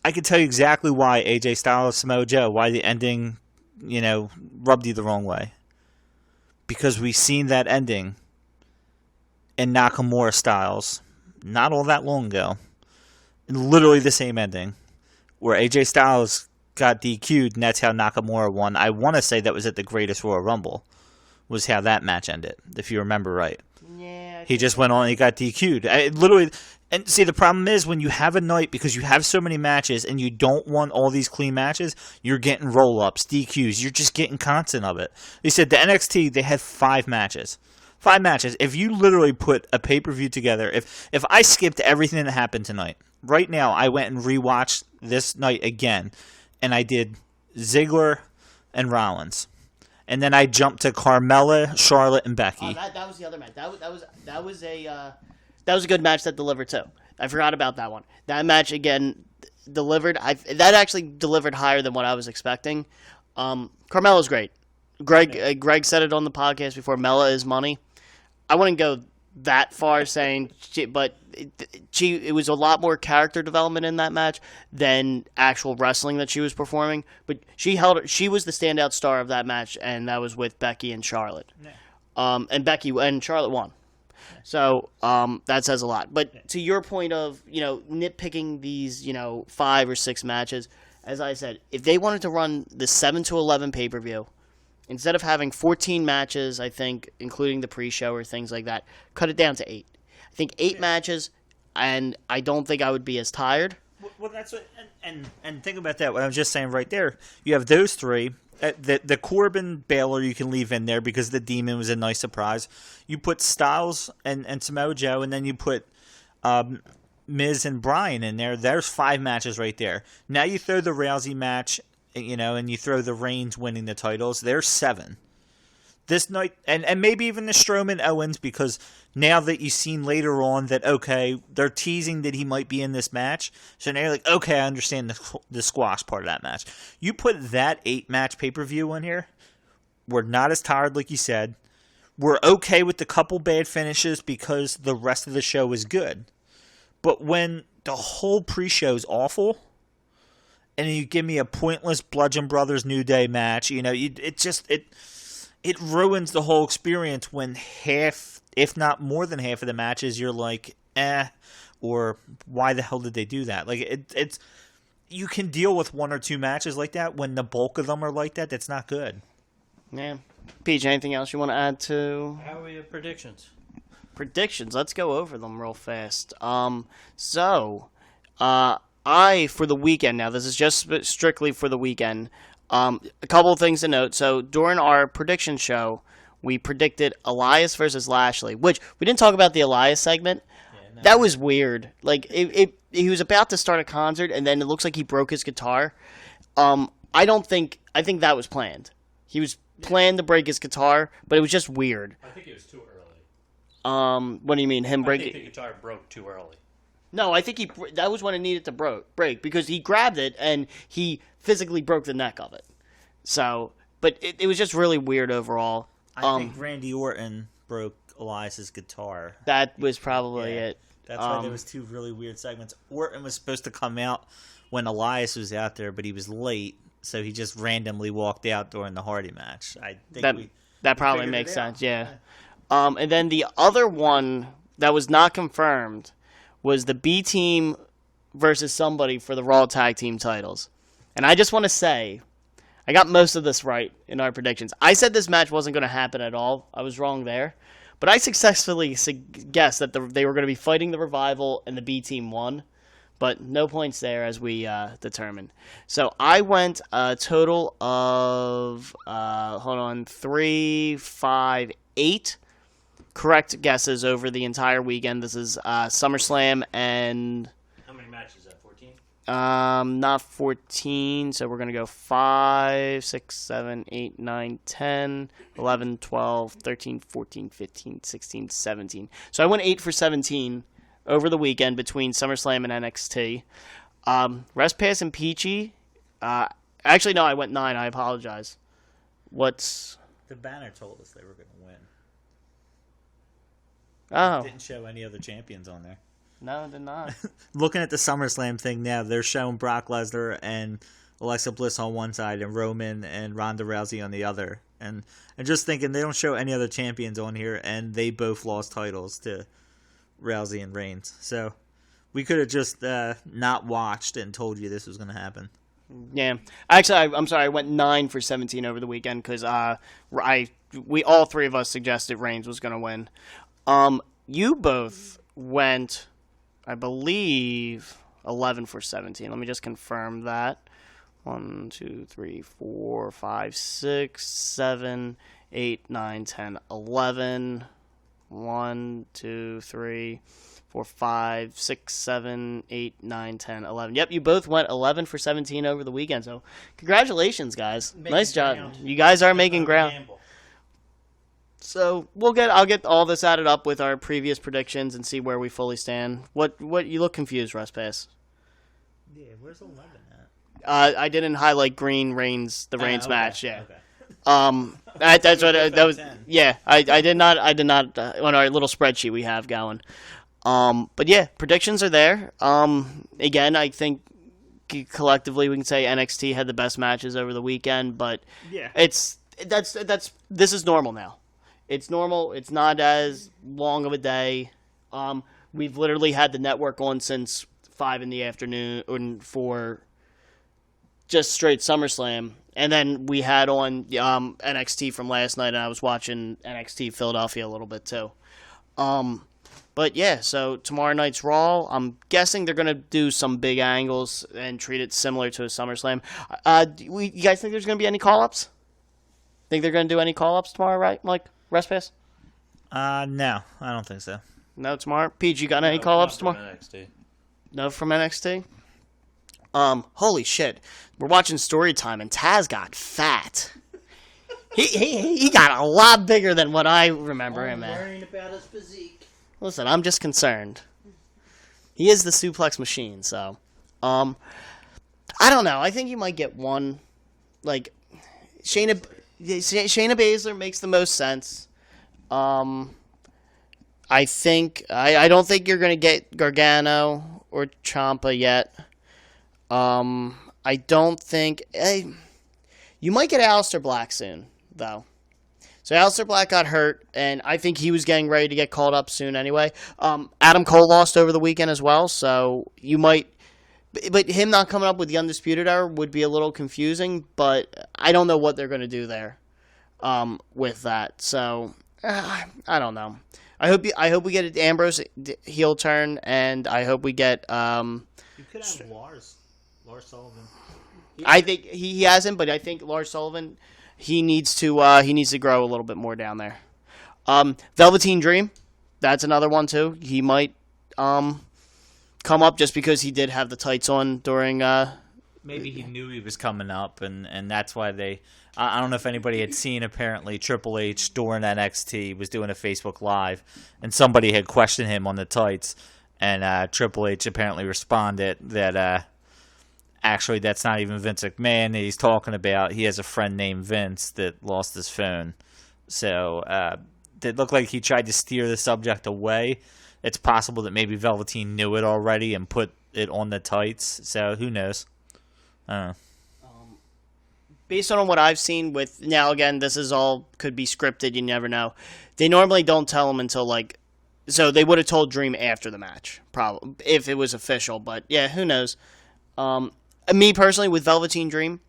I can tell you exactly why AJ Styles, Samoa Joe, why the ending, rubbed you the wrong way. Because we've seen that ending in Nakamura Styles not all that long ago. Literally the same ending where AJ Styles got DQ'd and that's how Nakamura won. I want to say that was at the Greatest Royal Rumble was how that match ended, if you remember right. Yeah. He just went on and he got DQ'd. And see, the problem is when you have a night, because you have so many matches and you don't want all these clean matches, you're getting roll-ups, DQs. You're just getting constant of it. They said the NXT, they had 5 matches. 5 matches. If you literally put a pay-per-view together, if I skipped everything that happened tonight, right now I went and rewatched this night again, and I did Ziggler and Rollins. And then I jumped to Carmella, Charlotte, and Becky. Oh, that was the other match. That was a good match that delivered too. I forgot about that one. That match again delivered. That actually delivered higher than what I was expecting. Carmella's great. Greg said it on the podcast before. Mella is money. I wouldn't go that far saying, it was a lot more character development in that match than actual wrestling that she was performing. But she was the standout star of that match, and that was with Becky and Charlotte. Yeah. And Becky and Charlotte won. So that says a lot. But to your point of nitpicking these 5 or 6 matches, as I said, if they wanted to run the 7 to 11 pay-per-view, instead of having 14 matches, I think, including the pre-show or things like that, cut it down to 8. I think 8 matches, and I don't think I would be as tired. Well, that's what, and think about that. What I was just saying right there. You have those 3. The Corbin Baylor you can leave in there because the Demon was a nice surprise. You put Styles and Samoa Joe, and then you put Miz and Bryan in there. There's 5 matches right there. Now you throw the Rousey match, and you throw the Reigns winning the titles. There's 7. This night, and maybe even the Strowman Owens, because now that you've seen later on that, okay, they're teasing that he might be in this match. So now you're like, okay, I understand the squash part of that match. You put that 8-match pay-per-view in here. We're not as tired, like you said. We're okay with the couple bad finishes because the rest of the show is good. But when the whole pre-show is awful, and you give me a pointless Bludgeon Brothers New Day match, it ruins the whole experience when half, if not more than half of the matches, you're like, or why the hell did they do that? Like, it's you can deal with 1 or 2 matches like that. When the bulk of them are like that, that's not good. Yeah. Peach, anything else you want to add to? How are your predictions? Predictions. Let's go over them real fast. I, for the weekend now, this is just strictly for the weekend, a couple of things to note. So during our prediction show, we predicted Elias versus Lashley, which we didn't talk about the Elias segment. Yeah, no. That was weird. Like he was about to start a concert, and then it looks like he broke his guitar. I think that was planned. He was planned to break his guitar, but it was just weird. I think it was too early. What do you mean, him breaking? I think the guitar broke too early. No, I think that was when it needed to break because he grabbed it and he physically broke the neck of it. So, but it was just really weird overall. I think Randy Orton broke Elias's guitar. That was probably it. That's why there was 2 really weird segments. Orton was supposed to come out when Elias was out there, but he was late, so he just randomly walked out during the Hardy match. I think that probably makes sense. Yeah. And then the other one that was not confirmed was the B team versus somebody for the Raw Tag Team titles. And I just want to say, I got most of this right in our predictions. I said this match wasn't going to happen at all. I was wrong there. But I successfully guessed that they were going to be fighting the Revival and the B team won. But no points there as we determined. So I went a total of, 3, 5, 8 correct guesses over the entire weekend. This is SummerSlam and... How many matches is that, 14? Not 14, so we're going to go 5, 6, 7, 8, 9, 10, 11, 12, 13, 14, 15, 16, 17. So I went 8 for 17 over the weekend between SummerSlam and NXT. Rest Pass and Peachy. Actually, no, I went 9. I apologize. What's... The banner told us they were going to win. Oh. It didn't show any other champions on there. No, they're not. Looking at the SummerSlam thing now, they're showing Brock Lesnar and Alexa Bliss on one side and Roman and Ronda Rousey on the other. And just thinking, they don't show any other champions on here, and they both lost titles to Rousey and Reigns. So we could have just not watched and told you this was going to happen. Yeah. Actually, I'm sorry. I went 9 for 17 over the weekend because we all three of us suggested Reigns was going to win. You both went, I believe, 11 for 17. Let me just confirm that. 1, 2, 3, 4, 5, 6, 7, 8, 9, 10, 11. 1, 2, 3, 4, 5, 6, 7, 8, 9, 10, 11. Yep, you both went 11 for 17 over the weekend. So congratulations, guys. Nice job. You guys are making ground. So I'll get all this added up with our previous predictions and see where we fully stand. What you look confused, Russ Pass? Yeah, where's 11 at? I didn't highlight Reigns okay. match. Yeah. Okay. That's what that was. Yeah, I did not on our little spreadsheet we have going. But yeah, predictions are there. Again, I think collectively we can say NXT had the best matches over the weekend, but Yeah. this is normal now. It's normal. It's not as long of a day. We've literally had the network on since 5 in the afternoon for just straight SummerSlam. And then we had on NXT from last night, and I was watching NXT Philadelphia a little bit too. But yeah, so tomorrow night's Raw. I'm guessing they're going to do some big angles and treat it similar to a SummerSlam. You guys think there's going to be any call-ups? Think they're going to do any call-ups tomorrow, right, Mike? Rest Pass? No, I don't think so. No tomorrow? Pete, you got any call-ups tomorrow? NXT. No from NXT? Holy shit. We're watching Story Time, and Taz got fat. He got a lot bigger than what I remember him at. Worrying about his physique. Listen, I'm just concerned. He is the suplex machine, so. I don't know. I think you might get one. Like, Shayna Baszler makes the most sense. I don't think you're going to get Gargano or Ciampa yet. I don't think... you might get Aleister Black soon, though. So Aleister Black got hurt, and I think he was getting ready to get called up soon anyway. Adam Cole lost over the weekend as well, so you might... But him not coming up with the Undisputed Era would be a little confusing, but I don't know what they're going to do there with that. So, I don't know. I hope we get an Ambrose heel turn, and I hope we get... You could have Lars Sullivan. I think he hasn't, but I think Lars Sullivan, he needs to grow a little bit more down there. Velveteen Dream, that's another one too. He might come up just because he did have the tights on during. Maybe he knew he was coming up, and that's why they. I don't know if anybody had seen. Apparently, Triple H during NXT was doing a Facebook Live, and somebody had questioned him on the tights, and Triple H apparently responded that. Actually, that's not even Vince McMahon that he's talking about. He has a friend named Vince that lost his phone. So it looked like he tried to steer the subject away. It's possible that maybe Velveteen knew it already and put it on the tights. So who knows? I don't know. Based on what I've seen with... Now, again, this is all... Could be scripted. You never know. They normally don't tell him until, like... So they would have told Dream after the match. Probably. If it was official. But, yeah, who knows? Me, personally, with Velveteen Dream,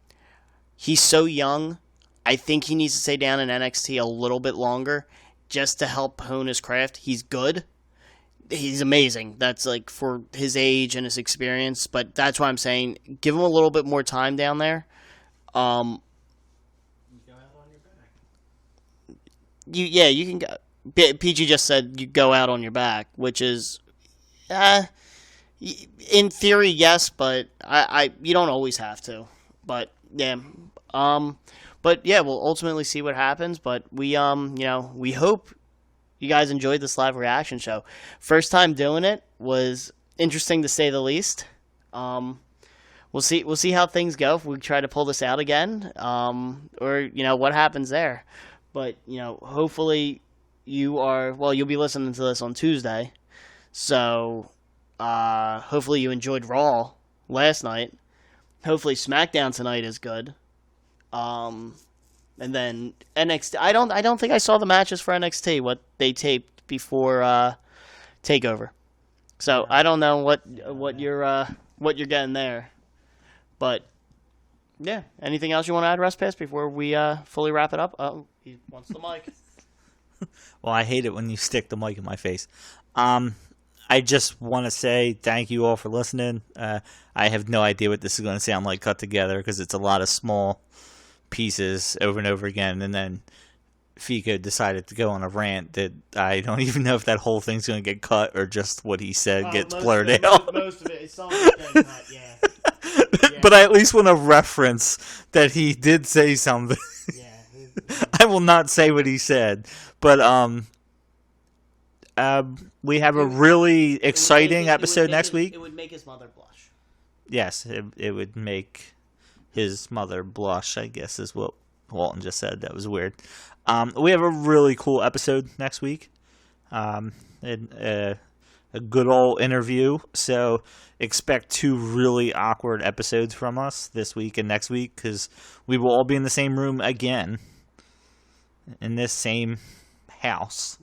he's so young. I think he needs to stay down in NXT a little bit longer just to help hone his craft. He's good. He's amazing. That's, like, for his age and his experience. But that's why I'm saying give him a little bit more time down there. You go out on your back. You can go. PG just said you go out on your back, which is... in theory, yes, but you don't always have to. But yeah, we'll ultimately see what happens. But we hope you guys enjoyed this live reaction show. First time doing it was interesting to say the least. We'll see how things go if we try to pull this out again, or what happens there. But hopefully you'll be listening to this on Tuesday, so. Hopefully you enjoyed Raw last night. Hopefully SmackDown tonight is good. And then NXT. I don't think I saw the matches for NXT. What they taped before TakeOver. So I don't know what you're getting there. But yeah, anything else you want to add, Pass, before we fully wrap it up? Oh, he wants the mic. Well, I hate it when you stick the mic in my face. I just want to say thank you all for listening. I have no idea what this is going to sound like cut together because it's a lot of small pieces over and over again. And then Fico decided to go on a rant that I don't even know if that whole thing's going to get cut or just what he said gets blurred out. Most of it is something cut, yeah. But I at least want to reference that he did say something. Yeah. I will not say what he said, but we have a really exciting episode next week. It would make his mother blush. Yes, it would make his mother blush, I guess is what Walton just said. That was weird. We have a really cool episode next week. A good old interview. So expect 2 really awkward episodes from us this week and next week because we will all be in the same room again in this same house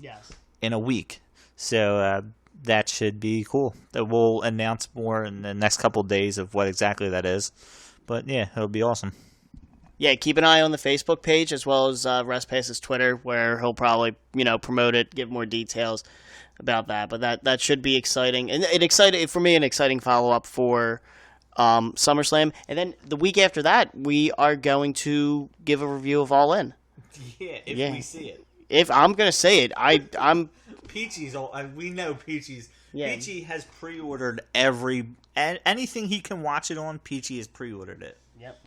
in a week. So that should be cool. We'll announce more in the next couple of days of what exactly that is. But yeah, it'll be awesome. Yeah, keep an eye on the Facebook page as well as Pass's Twitter, where he'll probably promote it, give more details about that. But that should be exciting, and for me an exciting follow up for SummerSlam, and then the week after that we are going to give a review of All In. Yeah, if we see it. If I'm gonna say it, I'm Peachy's. We know Peachy's. Yeah. Peachy has pre-ordered anything he can watch it on. Peachy has pre-ordered it. Yep.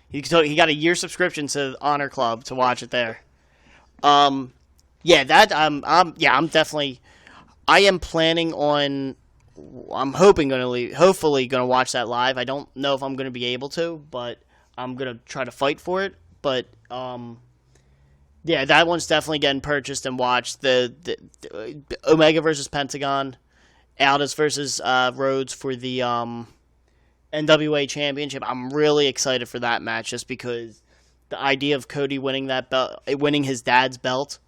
He got a year subscription to Honor Club to watch it there. I'm definitely. I am planning on. I'm hopefully gonna watch that live. I don't know if I'm gonna be able to, but I'm gonna try to fight for it. But yeah, that one's definitely getting purchased and watched. The Omega versus Pentagon, Aldis versus Rhodes for the NWA Championship. I'm really excited for that match just because the idea of Cody winning that belt, winning his dad's belt,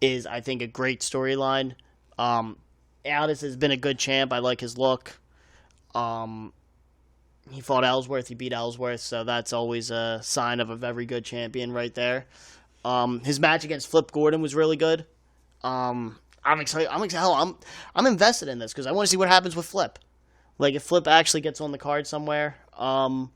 is I think a great storyline. Aldis has been a good champ. I like his look. He fought Ellsworth. He beat Ellsworth, so that's always a sign of a very good champion right there. His match against Flip Gordon was really good. I'm excited. I'm invested in this because I want to see what happens with Flip. Like if Flip actually gets on the card somewhere. I'm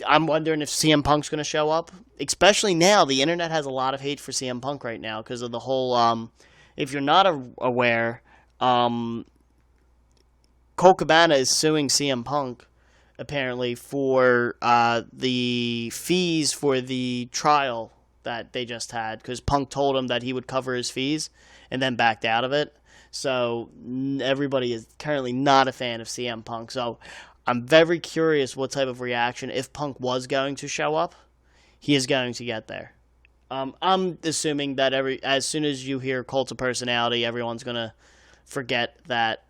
wondering if CM Punk's going to show up. Especially now, the internet has a lot of hate for CM Punk right now because of the whole. If you're not aware, Colt Cabana is suing CM Punk apparently for the fees for the trial that they just had because Punk told him that he would cover his fees and then backed out of it. So everybody is currently not a fan of CM Punk. So I'm very curious what type of reaction, if Punk was going to show up, he is going to get there. I'm assuming that as soon as you hear Cult of Personality, everyone's going to forget that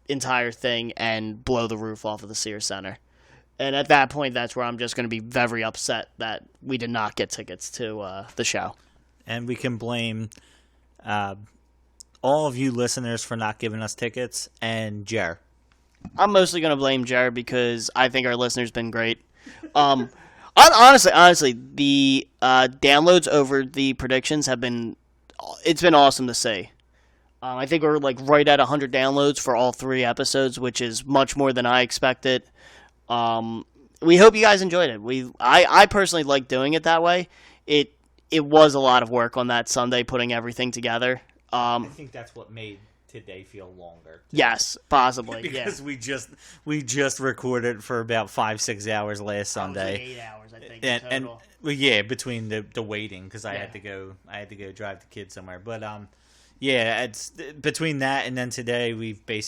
entire thing and blow the roof off of the Sears Center. And at that point, that's where I'm just going to be very upset that we did not get tickets to the show. And we can blame all of you listeners for not giving us tickets and Jer. I'm mostly going to blame Jared because I think our listeners been great. Honestly, the downloads over the predictions it's been awesome to see. I think we're like right at 100 downloads for all 3 episodes, which is much more than I expected. We hope you guys enjoyed it. I personally like doing it that way. It was a lot of work on that Sunday putting everything together. I think that's what made today feel longer. Yes, possibly. Because we just recorded for about 5-6 hours last Sunday. Like 8 hours, I think. In total. Well, yeah, between the waiting because I had to go drive the kids somewhere. But yeah, it's between that and then today we've been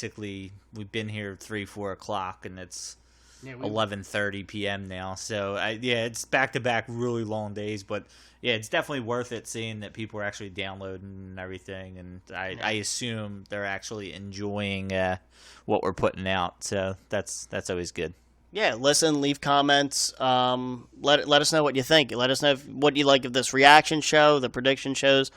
here 3-4 o'clock and it's 11:30 p.m. now. So it's back-to-back really long days, but yeah, it's definitely worth it seeing that people are actually downloading and everything, and I assume they're actually enjoying what we're putting out. So that's always good. Yeah, listen, leave comments. Let us know what you think. Let us know what you like of this reaction show, the prediction shows,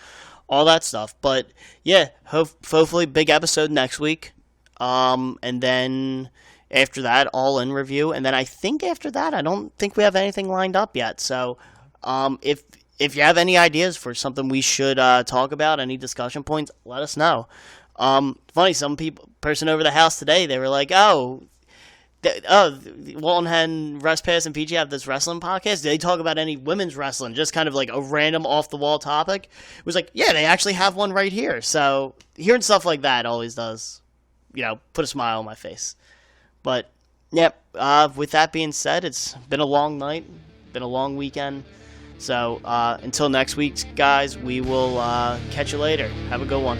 all that stuff. But yeah, hopefully big episode next week. And then after that, all in review. And then I think after that, I don't think we have anything lined up yet. So if you have any ideas for something we should talk about, any discussion points, let us know. Funny, person over the house today, they were like, Walton Hen, Pass, and PG have this wrestling podcast. Did they talk about any women's wrestling? Just kind of like a random off-the-wall topic. It was like, yeah, they actually have one right here. So hearing stuff like that always does, put a smile on my face. But, with that being said, it's been a long night, been a long weekend. So until next week, guys, we will catch you later. Have a good one.